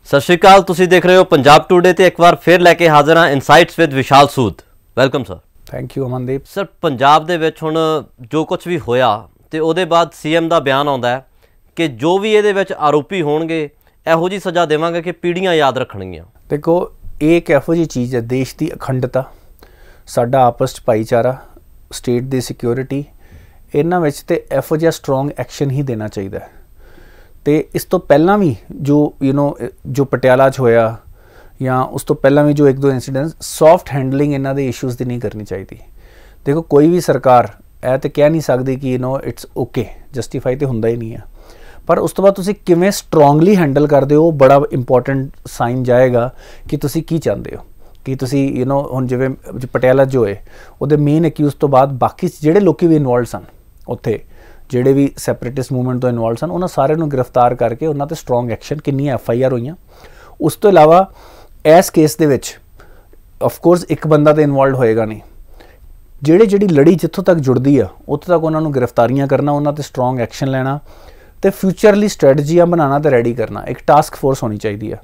सत श्री अकाल, तुसीं देख रहे हो पंजाब टूडे ते एक बार फिर लैके हाजिर हाँ insights with Vishal Sood. Welcome sir. Thank you Amandeep. Sir, Punjab दे विच हुण जो कुछ भी होया ते उहदे बाद सीएम दा बयान आउंदा है कि जो भी इहदे विच आरोपी होणगे इहो जी सज़ा देवांगे कि पीढ़ियां याद रखणगीਆਂ। देखो, ये एक इहो जी चीज़ है, देश की अखंडता, साडा आपस भाईचारा, स्टेट की सिक्योरिटी, इन्हां विच ते इहो जिहा स्ट्रोंग एक्शन ही देना चाहिए है। तो इस तो पहला भी जो पटियाला च होया या उस तो पहला भी जो एक दो इंसीडेंट्स, सॉफ्ट हैंडलिंग इन्हां दे इशूज़ की नहीं करनी चाहिए। देखो, कोई भी सरकार ऐ तो कह नहीं सकती कि इट्स ओके, जस्टिफाई तो हुंदा ही नहीं है, पर उस तो बाद तुसीं किवें स्ट्रोंगली हैंडल करदे हो, बड़ा इंपॉर्टेंट साइन जाएगा कि तुसीं की चाहते हो। कि तुसीं हुण जिवें पटियाला जो है उहदे मेन एक्यूज़ तो बाद बाकी जिहड़े लोग भी इनवॉल्व सन, उत्थे ਜਿਹੜੇ भी सैपरेटिस्ट मूवमेंट तो इनवॉल्व सन, उन्होंने सारे गिरफ्तार करके उन्होंने स्ट्रोंग एक्शन कितनी FIR हुई। उस तो इलावा इस केस दे विच ऑफकोर्स एक बंदा तो इनवॉल्व होएगा नहीं, जी लड़ी जितों तक जुड़ती है उत्थों तक उन्होंने गिरफ्तारियां करना, उन्होंने स्ट्रोंग एक्शन लेना, तो फ्यूचरली स्ट्रैटजियां बनाना, तो रेडी करना, एक टास्क फोर्स होनी चाहिए है।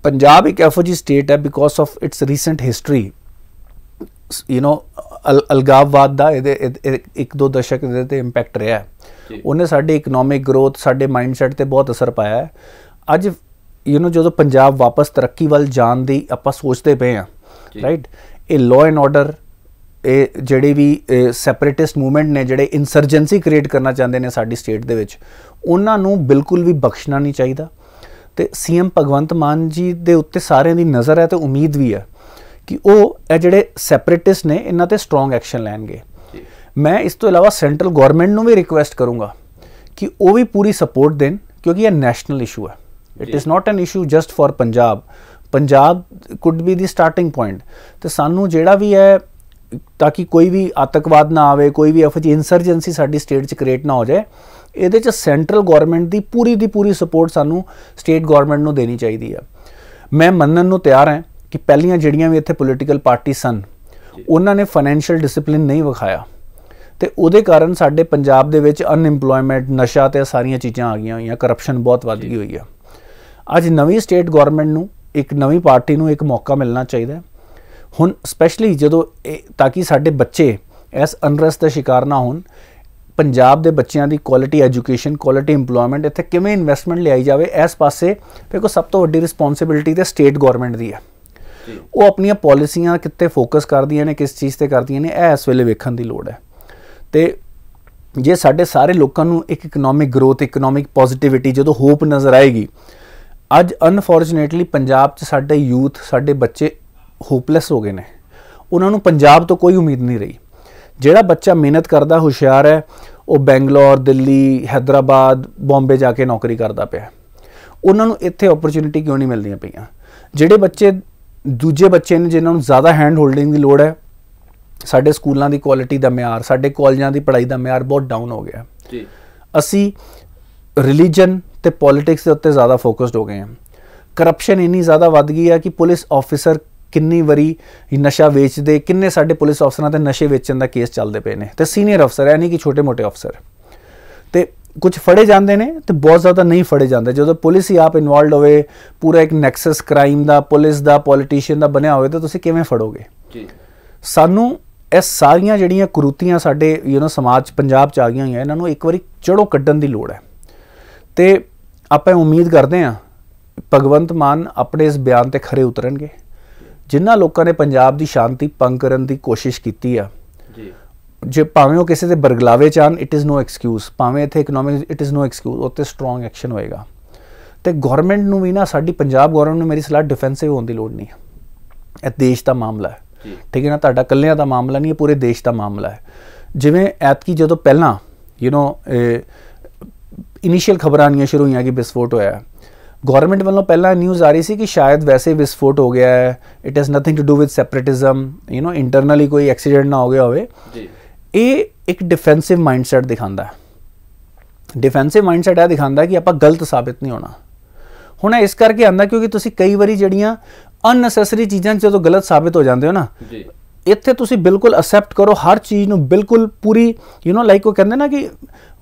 पंजाब एक इहो जी स्टेट है because of its recent history, अलगाववाद का एक दो दशक ये इंपैक्ट रहा है, उन्हें साडे इकनॉमिक ग्रोथ, साडे माइंडसैट ते बहुत असर पाया है। अज जो पंजाब वापस तरक्की वाल जान दी आपां सोचते पे हैं, राइट, ये लॉ एंड ऑर्डर, ये जिहड़े भी सैपरेटिस्ट मूवमेंट ने जिहड़े इंसरजेंसी क्रिएट करना चाहते हैं साडी स्टेट दे विच, उन्हां नूं बिल्कुल भी बख्शना नहीं चाहिए। तो CM भगवंत मान जी दे उत्ते सारिਆਂ दी नज़र है, तो उम्मीद भी है कि वो जिहड़े सैपरेटिस्ट ने इन्हां ते स्ट्रोंग एक्शन लैणगे। मैं इस तो इलावा सेंट्रल गौरमेंट नूं भी रिक्वेस्ट करूँगा कि वो भी पूरी सपोर्ट देन, क्योंकि यह नैशनल इशू है। It is not an issue just for Punjab. Punjab could be the starting point. तो सानू जिहड़ा भी है, ताकि कोई भी आतंकवाद ना आवे, कोई भी इहो जी इंसरजेंसी साडी स्टेट च क्रिएट ना हो जाए, इहदे च सेंट्रल गौरमेंट की पूरी सपोर्ट सानू स्टेट गौरमेंट नूं देनी चाहिए है। मैं मनण नूं तैयार है कि पहलियां जिहड़ियां भी इत्थे पोलीटिकल पार्टी सन, उन्होंने फाइनैंशियल डिसिपलिन नहीं विखाया, तो उहदे कारण साडे पंजाब दे विच अनएम्पलॉयमेंट, नशा ते सारियां चीज़ां आ गईयां होईयां, करप्शन बहुत वध गई हुई है। अज नवीं स्टेट गौरमेंट नूं, एक नवीं पार्टी नूं एक मौका मिलना चाहिए हुण, स्पैशली जदों, ताकि साडे बच्चे इस अनरस्ट का शिकार ना होण। पंजाब दे बच्चों की क्वालिटी एजुकेशन, क्वालिटी इंपलॉयमेंट, इत्थे किवें इन्वेस्टमेंट लियाई जाए, इस पासे देखो सब तो वड्डी रिस्पोंसिबिलिटी तो स्टेट गौरमेंट की है। वो अपन पॉलिसियां कित्ते फोकस करदियां ने, किस चीज़ से करदियां ने, इस वेले वेखण की लोड़ है। तो जे साडे सारे लोगों को एक इकनॉमिक ग्रोथ, इकनॉमिक पॉजिटिविटी, जो होप नज़र आएगी, अज अनफॉर्चुनेटली पंजाब च साडे यूथ, साडे बच्चे होपलैस हो गए हैं। उन्होंने पंजाब तो कोई उम्मीद नहीं रही। जिहड़ा बच्चा मेहनत करता, हुशियार है, वो बेंगलोर, दिल्ली, हैदराबाद, बॉम्बे जाके नौकरी करता पिया, उन्होंने इत्थे अपॉर्चुनिटी क्यों नहीं मिलदियां पईयां। जिहड़े बच्चे दूजे बच्चे ने जिन्होंने ज़्यादा हैंड होल्डिंग की लोड़ है, साडे स्कूलों की क्वालिटी का म्यार, साडे कॉलेजों की पढ़ाई का म्यार बहुत डाउन हो गया। असी रिलीजन ते पॉलिटिक्स के उत्ते ज़्यादा फोकस्ड हो गए हैं। करप्शन इन्नी ज़्यादा वध गई है कि पुलिस ऑफिसर किन्नी वारी नशा वेचते, किन्ने साडे पुलिस अफसरां ते नशे वेचण का केस चलते पे ने, तो सीनियर अफसर है नहीं कि छोटे मोटे अफसर, तो कुछ फड़े जाते हैं तो बहुत ज़्यादा नहीं फड़े जाते। जो पुलिस ही आप इनवॉल्व होवे, पूरा एक नैक्सस क्राइम का, पुलिस का, पॉलिटिशियन का बनया होवे, तो तुसीं किवें फड़ोगे। सानू इस सारियां जिहड़ियां कुरूतियां साडे समाज पंजाब च आ गई हैं, इन्हां नूं एक बारी जड़ों कड्ढण की लोड़ है। तो आपां उम्मीद करते हैं भगवंत मान अपने इस बयान ते खरे उतरनगे। जिन्हां लोगों ने पंजाब की शांति भंग करने की कोशिश की है, जो भावें वो किसी के बरगलावे चाहन, इट इज़ नो एक्सक्यूज़, भावें इत्थे economic, it is no excuse, उत्ते स्ट्रोंग एक्शन होएगा। तो गौरमेंट नूं भी ना, साडी पंजाब गौरमेंट नूं मेरी सलाह डिफेंसिव होने की लोड़ नहीं है। यह देश का मामला है, ठीक है ना, तुहाडा कल्लिਆਂ का मामला नहीं है, पूरे देश का मामला है। जिवें ऐतकी जो पहला इनिशियल खबर आनियां शुरू हुई कि विस्फोट होया, गौरमेंट वालों पहला न्यूज़ आ रही थी कि शायद वैसे विस्फोट हो गया है, it has nothing to do with separatism, internally कोई एक्सीडेंट ना हो गया होवे। ये एक डिफेंसिव माइंडसैट दिखाता है। डिफेंसिव माइंडसैट यह दिखाता है कि आप गलत साबित नहीं होना। हुण इस करके आंदा क्योंकि तुसीं कई बारी जिहड़ियां अननैसेसरी चीज़ां जो गलत साबित हो जाते हो ना, इत्थे तुसीं बिल्कुल एक्सैप्ट करो हर चीज़ नूं, बिल्कुल पूरी लाइक वो कहते ना कि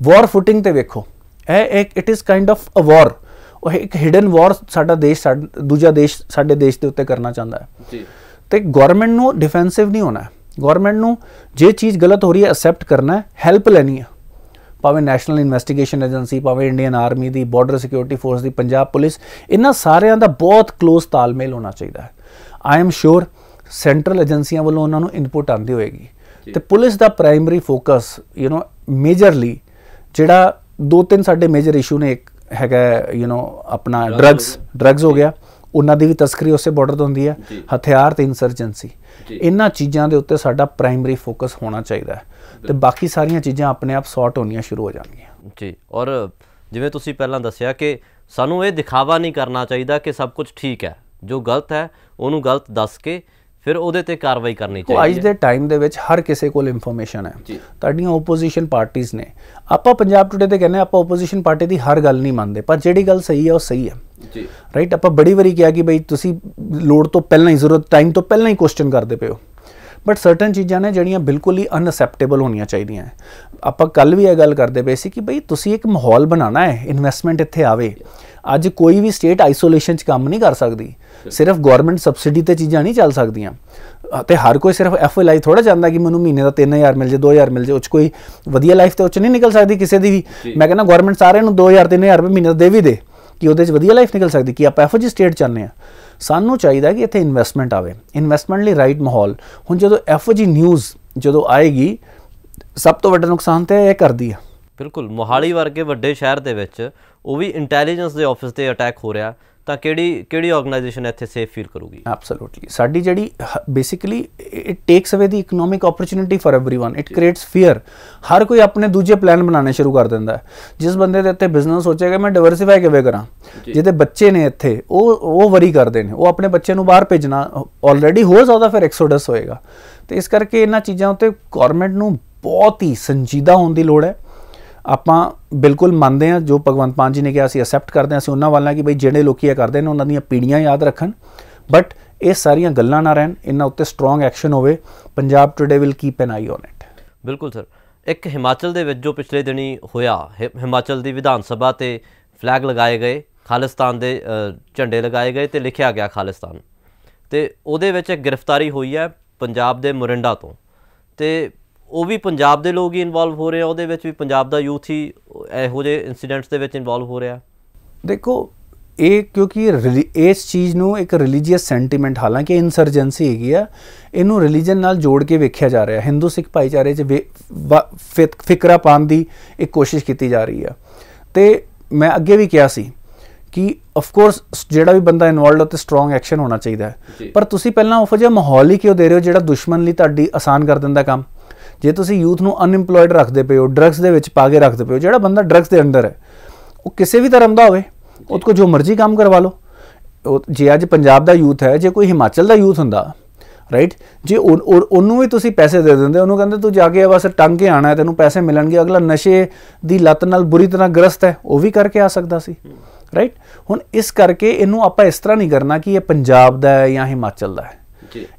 वॉर फुटिंग ते वेखो, it is kind of a war. ਉਹ ਇੱਕ ਹਿਡਨ ਵਾਰ ਸਾਡਾ ਦੇਸ਼ ਦੂਜਾ ਦੇਸ਼ ਸਾਡੇ ਦੇਸ਼ ਦੇ ਉੱਤੇ ਕਰਨਾ ਚਾਹੁੰਦਾ ਹੈ ਜੀ। ਤੇ ਗਵਰਨਮੈਂਟ ਨੂੰ ਡਿਫੈਂਸਿਵ ਨਹੀਂ ਹੋਣਾ, ਗਵਰਨਮੈਂਟ ਨੂੰ ਜੇ ਚੀਜ਼ ਗਲਤ ਹੋ ਰਹੀ ਹੈ ਅਸੈਪਟ ਕਰਨਾ ਹੈ, ਹੈਲਪ ਲੈਣੀ ਹੈ, ਭਾਵੇਂ ਨੈਸ਼ਨਲ ਇਨਵੈਸਟੀਗੇਸ਼ਨ ਏਜੰਸੀ, ਭਾਵੇਂ ਇੰਡੀਅਨ ਆਰਮੀ ਦੀ, ਬਾਰਡਰ ਸਿਕਿਉਰਿਟੀ ਫੋਰਸ ਦੀ, ਪੰਜਾਬ ਪੁਲਿਸ, ਇਹਨਾਂ ਸਾਰਿਆਂ ਦਾ ਬਹੁਤ ਕਲੋਜ਼ ਤਾਲਮੇਲ ਹੋਣਾ ਚਾਹੀਦਾ ਹੈ। ਆਈ ਐਮ ਸ਼ੋਰ ਸੈਂਟਰਲ ਏਜੰਸੀਆਂ ਵੱਲੋਂ ਉਹਨਾਂ ਨੂੰ ਇਨਪੁਟ ਆਉਂਦੀ ਹੋਏਗੀ ਤੇ ਪੁਲਿਸ ਦਾ ਪ੍ਰਾਇਮਰੀ ਫੋਕਸ ਮੇਜਰਲੀ ਜਿਹੜਾ 2-3 ਸਾਡੇ ਮੇਜਰ ਇਸ਼ੂ ਨੇ, ਇੱਕ ਹੈਗਾ ਆਪਣਾ ਡਰੱਗਸ ਹੋ ਗਿਆ, ਉਹਨਾਂ ਦੀ ਵੀ ਤਸਕਰੀ ਉਸੇ ਬਾਰਡਰ ਤੋਂ ਹੁੰਦੀ ਹੈ, ਹਥਿਆਰ ਤੇ ਇਨਸਰਜੈਂਸੀ, ਇਹਨਾਂ ਚੀਜ਼ਾਂ ਦੇ ਉੱਤੇ ਸਾਡਾ ਪ੍ਰਾਇਮਰੀ ਫੋਕਸ ਹੋਣਾ ਚਾਹੀਦਾ ਹੈ ਤੇ ਬਾਕੀ ਸਾਰੀਆਂ ਚੀਜ਼ਾਂ ਆਪਣੇ ਆਪ ਸੌਰਟ ਹੋਣੀਆਂ ਸ਼ੁਰੂ ਹੋ ਜਾਣਗੀਆਂ ਜੀ। ਔਰ ਜਿਵੇਂ ਤੁਸੀਂ ਪਹਿਲਾਂ ਦੱਸਿਆ ਕਿ ਸਾਨੂੰ ਇਹ ਦਿਖਾਵਾ ਨਹੀਂ ਕਰਨਾ ਚਾਹੀਦਾ ਕਿ ਸਭ ਕੁਝ ਠੀਕ ਹੈ, ਜੋ ਗਲਤ ਹੈ ਉਹਨੂੰ ਗਲਤ ਦੱਸ ਕੇ ਫਿਰ ਉਹਦੇ ਤੇ ਕਾਰਵਾਈ ਕਰਨੀ ਚਾਹੀਦੀ ਹੈ। ਅੱਜ ਦੇ ਟਾਈਮ ਦੇ ਵਿੱਚ ਹਰ ਕਿਸੇ ਕੋਲ ਇਨਫੋਰਮੇਸ਼ਨ ਹੈ, ਤੁਹਾਡੀਆਂ ਓਪੋਜੀਸ਼ਨ ਪਾਰਟੀਆਂ ਨੇ, ਆਪਾਂ ਪੰਜਾਬ ਟੁਡੇ ਤੇ ਕਹਿੰਦੇ ਆਪਾਂ ਓਪੋਜੀਸ਼ਨ ਪਾਰਟੀ ਦੀ ਹਰ ਗੱਲ ਨਹੀਂ ਮੰਨਦੇ, ਪਰ ਜਿਹੜੀ ਗੱਲ ਸਹੀ ਹੈ ਉਹ ਸਹੀ ਹੈ ਜੀ, ਰਾਈਟ। ਆਪਾਂ ਬੜੀ ਵਾਰੀ ਕਿਹਾ ਕਿ ਬਈ ਤੁਸੀਂ ਲੋੜ ਤੋਂ ਪਹਿਲਾਂ ਹੀ, ਜ਼ਰੂਰਤ ਟਾਈਮ ਤੋਂ ਪਹਿਲਾਂ ਹੀ ਕੁਐਸਚਨ ਕਰਦੇ ਪਏ ਹੋ, ਬਟ ਸਰਟਨ ਚੀਜ਼ਾਂ ਨੇ ਜਿਹੜੀਆਂ ਬਿਲਕੁਲ ਹੀ ਅਨਅਸੈਪਟੇਬਲ ਹੋਣੀਆਂ ਚਾਹੀਦੀਆਂ। ਆਪਾਂ ਕੱਲ ਵੀ ਇਹ ਗੱਲ ਕਰਦੇ ਪਏ ਸੀ ਕਿ ਬਈ ਤੁਸੀਂ ਇੱਕ ਮਾਹੌਲ ਬਣਾਉਣਾ ਹੈ, ਇਨਵੈਸਟਮੈਂਟ ਇੱਥੇ ਆਵੇ। ਅੱਜ ਕੋਈ ਵੀ ਸਟੇਟ ਆਈਸੋਲੇਸ਼ਨ 'ਚ ਕੰਮ ਨਹੀਂ ਕਰ ਸਕਦੀ, ਸਿਰਫ ਗਵਰਨਮੈਂਟ ਸਬਸਿਡੀ ਤੇ ਚੀਜ਼ਾਂ ਨਹੀਂ ਚੱਲ ਸਕਦੀਆਂ ਤੇ ਹਰ ਕੋਈ ਸਿਰਫ FLI ਥੋੜਾ ਚਾਹੁੰਦਾ ਕਿ ਮੈਨੂੰ ਮਹੀਨੇ ਦਾ 3000 ਮਿਲ ਜਾਏ, 2000 ਮਿਲ ਜਾਏ, ਉਹ 'ਚ ਕੋਈ ਵਧੀਆ ਲਾਈਫ ਤੇ ਉਹ 'ਚ ਨਹੀਂ ਨਿਕਲ ਸਕਦੀ ਕਿਸੇ ਦੀ ਵੀ। ਮੈਂ ਕਹਿੰਦਾ ਗਵਰਨਮੈਂਟ ਸਾਰਿਆਂ ਨੂੰ 2000-3000 ਰੁਪਏ ਮਹੀਨੇ ਦਾ ਦੇ ਵੀ ਦੇ ਕਿ ਉਹਦੇ 'ਚ ਵਧੀਆ ਲਾਈਫ ਨਿਕਲ ਸਕਦੀ। ਕਿ ਆਪਾਂ ਇਹੋ ਜਿਹੀ ਸਟੇਟ ਚਾਹੁੰਦੇ ਹਾਂ? ਸਾਨੂੰ ਚਾਹੀਦਾ ਕਿ ਇੱਥੇ ਇਨਵੈਸਟਮੈਂਟ ਆਵੇ, ਇਨਵੈਸਟਮੈਂਟ ਲਈ ਰਾਈਟ ਮਾਹੌਲ। ਹੁਣ ਜਦੋਂ ਇਹੋ ਜਿਹੀ ਨਿਊਜ਼ ਜਦੋਂ ਆਏਗੀ, ਸਭ ਤੋਂ ਵੱਡਾ ਨੁਕਸਾਨ ਤਾਂ ਇਹ ਕਰਦੀ ਆ। ਬਿਲਕੁਲ, ਮੋਹਾਲੀ ਵਰਗੇ ਵੱਡੇ ਸ਼ਹਿਰ ਦੇ ਵਿੱਚ ਉਹ ਵੀ ਇੰਟੈਲੀਜੈਂਸ ਦੇ ਆਫਿਸ ਤੇ ਅਟੈਕ ਹੋ ਰਿਹਾ, ਤਾਂ ਕਿਹੜੀ ਆਰਗੇਨਾਈਜੇਸ਼ਨ ਇੱਥੇ ਸੇਫ ਫੀਲ ਕਰੂਗੀ? ਐਬਸੋਲੂਟਲੀ। ਸਾਡੀ ਜਿਹੜੀ basically it takes away the economic opportunity for everyone, it creates fear. ਹਰ ਕੋਈ ਆਪਣੇ ਦੂਜੇ ਪਲਾਨ ਬਣਾਉਣੇ ਸ਼ੁਰੂ ਕਰ ਦਿੰਦਾ ਹੈ। ਜਿਸ ਬੰਦੇ ਦੇ ਇੱਥੇ ਬਿਜ਼ਨਸ ਸੋਚੇਗਾ ਮੈਂ ਡਾਈਵਰਸਿਫਾਈ ਕਿਵੇਂ ਕਰਾਂ, ਜਿਹਦੇ ਬੱਚੇ ਨੇ ਇੱਥੇ ਉਹ ਵਰੀ ਕਰਦੇ ਨੇ, ਉਹ ਆਪਣੇ ਬੱਚੇ ਨੂੰ ਬਾਹਰ ਭੇਜਣਾ ਆਲਰੇਡੀ ਹੋ ਜ਼ਿਆਦਾ, ਫਿਰ ਐਕਸੋਡਸ ਹੋਏਗਾ। ਤੇ ਇਸ ਕਰਕੇ ਇਹਨਾਂ ਚੀਜ਼ਾਂ ਉੱਤੇ ਗੌਰਮੈਂਟ ਨੂੰ ਬਹੁਤ ਹੀ ਸੰਜੀਦਾ ਹੋਣ ਦੀ ਲੋੜ ਹੈ। ਆਪਾਂ ਬਿਲਕੁਲ ਮੰਨਦੇ ਹਾਂ ਜੋ ਭਗਵੰਤ ਮਾਨ ਜੀ ਨੇ ਕਿਹਾ, ਅਸੀਂ ਅਸੈਪਟ ਕਰਦੇ ਹਾਂ, ਅਸੀਂ ਉਹਨਾਂ ਵੱਲ ਕਿ ਬਈ ਜਿਹੜੇ ਲੋਕੀ ਇਹ ਕਰਦੇ ਨੇ ਉਹਨਾਂ ਦੀਆਂ ਪੀੜ੍ਹੀਆਂ ਯਾਦ ਰੱਖਣ, ਬਟ ਇਹ ਸਾਰੀਆਂ ਗੱਲਾਂ ਨਾ ਰਹਿਣ, ਇਹਨਾਂ ਉੱਤੇ ਸਟਰੋਂਗ ਐਕਸ਼ਨ ਹੋਵੇ। Punjab today will keep N I on it. ਬਿਲਕੁਲ ਸਰ। ਇੱਕ ਹਿਮਾਚਲ ਦੇ ਵਿੱਚ ਜੋ ਪਿਛਲੇ ਦਿਨੀ ਹੋਇਆ, ਹਿਮਾਚਲ ਦੀ ਵਿਧਾਨ ਸਭਾ ਤੇ ਫਲੈਗ ਲਗਾਏ ਗਏ, ਖਾਲਿਸਤਾਨ ਦੇ ਝੰਡੇ ਲਗਾਏ ਗਏ ਤੇ ਲਿਖਿਆ ਗਿਆ ਖਾਲਿਸਤਾਨ, ਤੇ ਉਹਦੇ ਵਿੱਚ ਇੱਕ ਗ੍ਰਿਫਤਾਰੀ ਹੋਈ ਹੈ ਪੰਜਾਬ ਦੇ ਮੋਰਿੰਡਾ ਤੋਂ, ਤੇ ਉਹ ਵੀ ਪੰਜਾਬ ਦੇ ਲੋਕ ਹੀ ਇਨਵੋਲਵ ਹੋ ਰਹੇ ਆ, ਉਹਦੇ ਵਿੱਚ ਵੀ ਪੰਜਾਬ ਦਾ ਯੂਥ ਹੀ ਇਹੋ ਜਿਹੇ ਇਨਸੀਡੈਂਟਸ ਦੇ ਵਿੱਚ ਇਨਵੋਲਵ ਹੋ ਰਿਹਾ। ਦੇਖੋ ਇਹ ਕਿਉਂਕਿ ਇਸ ਚੀਜ਼ ਨੂੰ ਇੱਕ ਰਿਲੀਜੀਅਸ ਸੈਂਟੀਮੈਂਟ, ਹਾਲਾਂਕਿ ਇਨਸਰਜੈਂਸੀ ਹੈਗੀ ਆ, ਇਹਨੂੰ ਰਿਲੀਜਨ ਨਾਲ ਜੋੜ ਕੇ ਵੇਖਿਆ ਜਾ ਰਿਹਾ। ਹਿੰਦੂ ਸਿੱਖ ਭਾਈਚਾਰੇ 'ਚ ਫਿਕਰਾ ਪਾਉਣ ਦੀ ਇੱਕ ਕੋਸ਼ਿਸ਼ ਕੀਤੀ ਜਾ ਰਹੀ ਆ। ਤੇ ਮੈਂ ਅੱਗੇ ਵੀ ਕਿਹਾ ਸੀ ਕਿ ਆਫਕੋਰਸ ਜਿਹੜਾ ਵੀ ਬੰਦਾ ਇਨਵੋਲਵਡ ਹੋ ਤੇ ਸਟਰੋਂਗ ਐਕਸ਼ਨ ਹੋਣਾ ਚਾਹੀਦਾ ਹੈ, ਪਰ ਤੁਸੀਂ ਪਹਿਲਾਂ ਉਹੋ ਜਿਹਾ ਮਾਹੌਲ ਹੀ ਕਿਉਂ ਦੇ ਰਹੇ ਹੋ ਜਿਹੜਾ ਦੁਸ਼ਮਣ ਲਈ ਤੁਹਾਡੀ ਆਸਾਨ ਕਰ ਦਿੰਦਾ ਕੰਮ। ਜੇ ਤੁਸੀਂ ਯੂਥ ਨੂੰ ਅਨਇੰਪਲੋਇਡ ਰੱਖਦੇ ਪਏ ਹੋ, ਡਰੱਗਸ ਦੇ ਵਿੱਚ ਪਾ ਕੇ ਰੱਖਦੇ ਪਏ ਹੋ, ਜਿਹੜਾ ਬੰਦਾ ਡਰੱਗਸ ਦੇ ਅੰਦਰ ਹੈ ਉਹ ਕਿਸੇ ਵੀ ਧਰਮ ਦਾ ਹੋਵੇ, ਉਹਦੇ ਕੋਲ ਜੋ ਮਰਜ਼ੀ ਕੰਮ ਕਰਵਾ ਲਓ। ਜੇ ਅੱਜ ਪੰਜਾਬ ਦਾ ਯੂਥ ਹੈ, ਜੇ ਕੋਈ ਹਿਮਾਚਲ ਦਾ ਯੂਥ ਹੁੰਦਾ, ਰਾਈਟ, ਜੇ ਉਹਨੂੰ ਵੀ ਤੁਸੀਂ ਪੈਸੇ ਦੇ ਦਿੰਦੇ, ਉਹਨੂੰ ਕਹਿੰਦੇ ਤੂੰ ਜਾ ਕੇ ਬਸ ਟੰਗ ਕੇ ਆਣਾ, ਤੈਨੂੰ ਪੈਸੇ ਮਿਲਣਗੇ, ਅਗਲਾ ਨਸ਼ੇ ਦੀ ਲੱਤ ਨਾਲ ਬੁਰੀ ਤਰ੍ਹਾਂ ਗ੍ਰਸਤ ਹੈ, ਉਹ ਵੀ ਕਰਕੇ ਆ ਸਕਦਾ ਸੀ, ਰਾਈਟ। ਹੁਣ ਇਸ ਕਰਕੇ ਇਹਨੂੰ ਆਪਾਂ ਇਸ ਤਰ੍ਹਾਂ ਨਹੀਂ ਕਰਨਾ ਕਿ ਇਹ ਪੰਜਾਬ ਦਾ ਹੈ ਜਾਂ ਹਿਮਾਚਲ ਦਾ ਹੈ।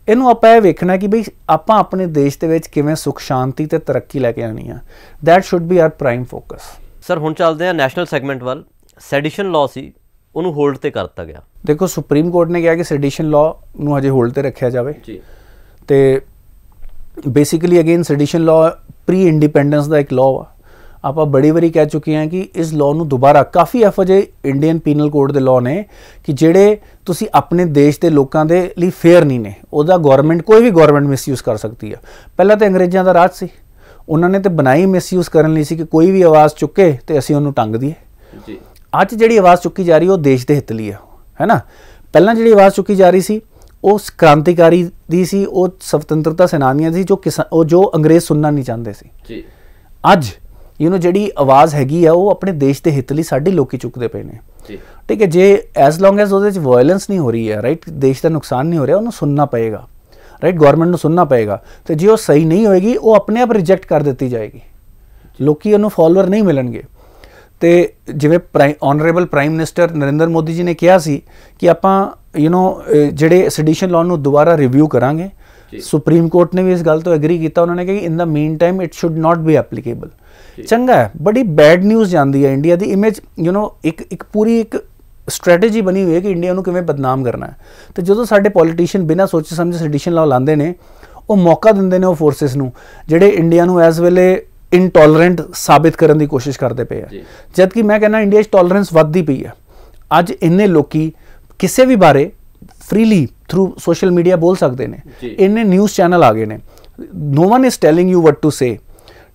ਇਹਨੂੰ ਆਪਾਂ ਇਹ ਵੇਖਣਾ ਕਿ ਬਈ ਆਪਾਂ ਆਪਣੇ ਦੇਸ਼ ਦੇ ਵਿੱਚ ਕਿਵੇਂ ਸੁਖ ਸ਼ਾਂਤੀ ਤੇ ਤਰੱਕੀ ਲੈ ਕੇ ਆਣੀ ਆ। That should be our prime focus. Sir ਹੁਣ ਚੱਲਦੇ ਆ ਨੈਸ਼ਨਲ ਸੈਗਮੈਂਟ ਵੱਲ। ਸੈਡੀਸ਼ਨ ਲਾਅ ਸੀ, ਉਹਨੂੰ ਹੋਲਡ ਤੇ ਕਰ ਦਿੱਤਾ ਗਿਆ। ਦੇਖੋ ਸੁਪਰੀਮ ਕੋਰਟ ਨੇ ਕਿਹਾ ਕਿ ਸੈਡੀਸ਼ਨ ਲਾਅ ਨੂੰ ਹਜੇ ਹੋਲਡ ਤੇ ਰੱਖਿਆ ਜਾਵੇ ਜੀ। ਤੇ basically again sedition law pre independence ਦਾ ਇੱਕ ਲਾਅ ਆ। ਆਪਾਂ ਬੜੀ ਵਾਰੀ ਕਹਿ ਚੁੱਕੇ ਹਾਂ ਕਿ ਇਸ ਲਾਅ ਨੂੰ ਦੁਬਾਰਾ ਕਾਫੀ ਇਹੋ ਜਿਹੇ ਇੰਡੀਅਨ ਪੀਨਲ ਕੋਡ ਦੇ ਲਾਅ ਨੇ ਕਿ ਜਿਹੜੇ ਤੁਸੀਂ ਆਪਣੇ ਦੇਸ਼ ਦੇ ਲੋਕਾਂ ਦੇ ਲਈ ਫੇਅਰ ਨਹੀਂ ਨੇ, ਉਹਦਾ ਗਵਰਨਮੈਂਟ ਕੋਈ ਵੀ ਗਵਰਨਮੈਂਟ ਮਿਸਯੂਜ਼ ਕਰ ਸਕਦੀ ਆ। ਪਹਿਲਾਂ ਤਾਂ ਅੰਗਰੇਜ਼ਾਂ ਦਾ ਰਾਜ ਸੀ, ਉਹਨਾਂ ਨੇ ਤਾਂ ਬਣਾਈ ਮਿਸਯੂਜ਼ ਕਰਨ ਲਈ ਸੀ ਕਿ ਕੋਈ ਵੀ ਆਵਾਜ਼ ਚੁੱਕੇ ਤੇ ਅਸੀਂ ਉਹਨੂੰ ਟੰਗ ਦਈਏ ਜੀ। ਅੱਜ ਜਿਹੜੀ ਆਵਾਜ਼ ਚੁੱਕੀ ਜਾ ਰਹੀ ਉਹ ਦੇਸ਼ ਦੇ ਹਿੱਤ ਲਈ ਹੈ ਨਾ। ਪਹਿਲਾਂ ਜਿਹੜੀ ਆਵਾਜ਼ ਚੁੱਕੀ ਜਾ ਰਹੀ ਸੀ ਉਹ ਕ੍ਰਾਂਤੀਕਾਰੀ ਦੀ ਸੀ, ਉਹ ਸੁਤੰਤਰਤਾ ਸੈਨਾਨੀਆਂ ਦੀ, ਜੋ ਅੰਗਰੇਜ਼ ਸੁਣਨਾ ਨਹੀਂ ਚਾਹੁੰਦੇ ਸੀ ਜੀ। ਅੱਜ ਜਿਹੜੀ ਆਵਾਜ਼ ਹੈਗੀ ਆ ਉਹ ਆਪਣੇ ਦੇਸ਼ ਦੇ ਹਿੱਤ ਲਈ ਸਾਡੇ ਲੋਕੀ ਚੁੱਕਦੇ ਪਏ ਨੇ, ਠੀਕ ਹੈ। ਜੇ ਐਜ਼ ਲੌਂਗ ਐਜ਼ ਉਹਦੇ 'ਚ ਵਾਇਲੈਂਸ ਨਹੀਂ ਹੋ ਰਹੀ ਹੈ, ਰਾਈਟ, ਦੇਸ਼ ਦਾ ਨੁਕਸਾਨ ਨਹੀਂ ਹੋ ਰਿਹਾ, ਉਹਨੂੰ ਸੁਣਨਾ ਪਏਗਾ, ਰਾਈਟ, ਗਵਰਨਮੈਂਟ ਨੂੰ ਸੁਣਨਾ ਪਏਗਾ। ਤੇ ਜੇ ਉਹ ਸਹੀ ਨਹੀਂ ਹੋਏਗੀ ਉਹ ਆਪਣੇ ਆਪ ਰਿਜੈਕਟ ਕਰ ਦਿੱਤੀ ਜਾਏਗੀ, ਲੋਕੀ ਉਹਨੂੰ ਫੋਲੋਅਰ ਨਹੀਂ ਮਿਲਣਗੇ। ਤੇ ਜਿਵੇਂ honourable prime minister Narendra Modi ji ਨੇ ਕਿਹਾ ਸੀ ਕਿ ਆਪਾਂ ਜਿਹੜੇ ਸੈਡੀਸ਼ਨ ਲਾਅ ਨੂੰ ਦੁਬਾਰਾ ਰਿਵਿਊ ਕਰਾਂਗੇ। ਸੁਪਰੀਮ ਕੋਰਟ ਨੇ ਵੀ ਇਸ ਗੱਲ ਤੋਂ ਐਗਰੀ ਕੀਤਾ। ਉਹਨਾਂ ਨੇ ਕਿਹਾ ਕਿ in the meantime it should not be applicable. ਚੰਗਾ ਹੈ, ਬੜੀ ਬੈਡ ਨਿਊਜ਼ ਜਾਂਦੀ ਹੈ ਇੰਡੀਆ ਦੀ ਇਮੇਜ, ਇੱਕ ਪੂਰੀ ਇੱਕ स्ट्रैटेजी बनी हुई है कि इंडिया ਨੂੰ ਕਿਵੇਂ ਬਦਨਾਮ ਕਰਨਾ ਹੈ। ਤੇ ਜਦੋਂ ਸਾਡੇ ਪੋਲੀਟੀਸ਼ੀਅਨ ਬਿਨਾਂ ਸੋਚੇ ਸਮਝੇ ਸੈਡੀਸ਼ਨ ਲਾਅ ਲਾਉਂਦੇ ਨੇ, ਉਹ ਮੌਕਾ ਦਿੰਦੇ ਨੇ ਉਹ ਫੋਰਸਿਸ ਨੂੰ ਜਿਹੜੇ ਇੰਡੀਆ ਨੂੰ ਐਸ ਵੇਲੇ ਇਨਟੋਲਰੈਂਟ ਸਾਬਿਤ ਕਰਨ ਦੀ ਕੋਸ਼ਿਸ਼ ਕਰਦੇ ਪਏ ਆ। ਜਦ ਕਿ ਮੈਂ ਕਹਿੰਦਾ ਇੰਡੀਆ 'ਚ ਟੋਲਰੈਂਸ ਵੱਧਦੀ ਪਈ ਹੈ। ਅੱਜ ਇੰਨੇ ਲੋਕੀ ਕਿਸੇ ਵੀ ਬਾਰੇ ਫ੍ਰੀਲੀ ਥਰੂ ਸੋਸ਼ਲ ਮੀਡੀਆ ਬੋਲ ਸਕਦੇ ਨੇ, ਇੰਨੇ ਨਿਊਜ਼ ਚੈਨਲ ਆ ਗਏ ਨੇ, no one is telling you what to say,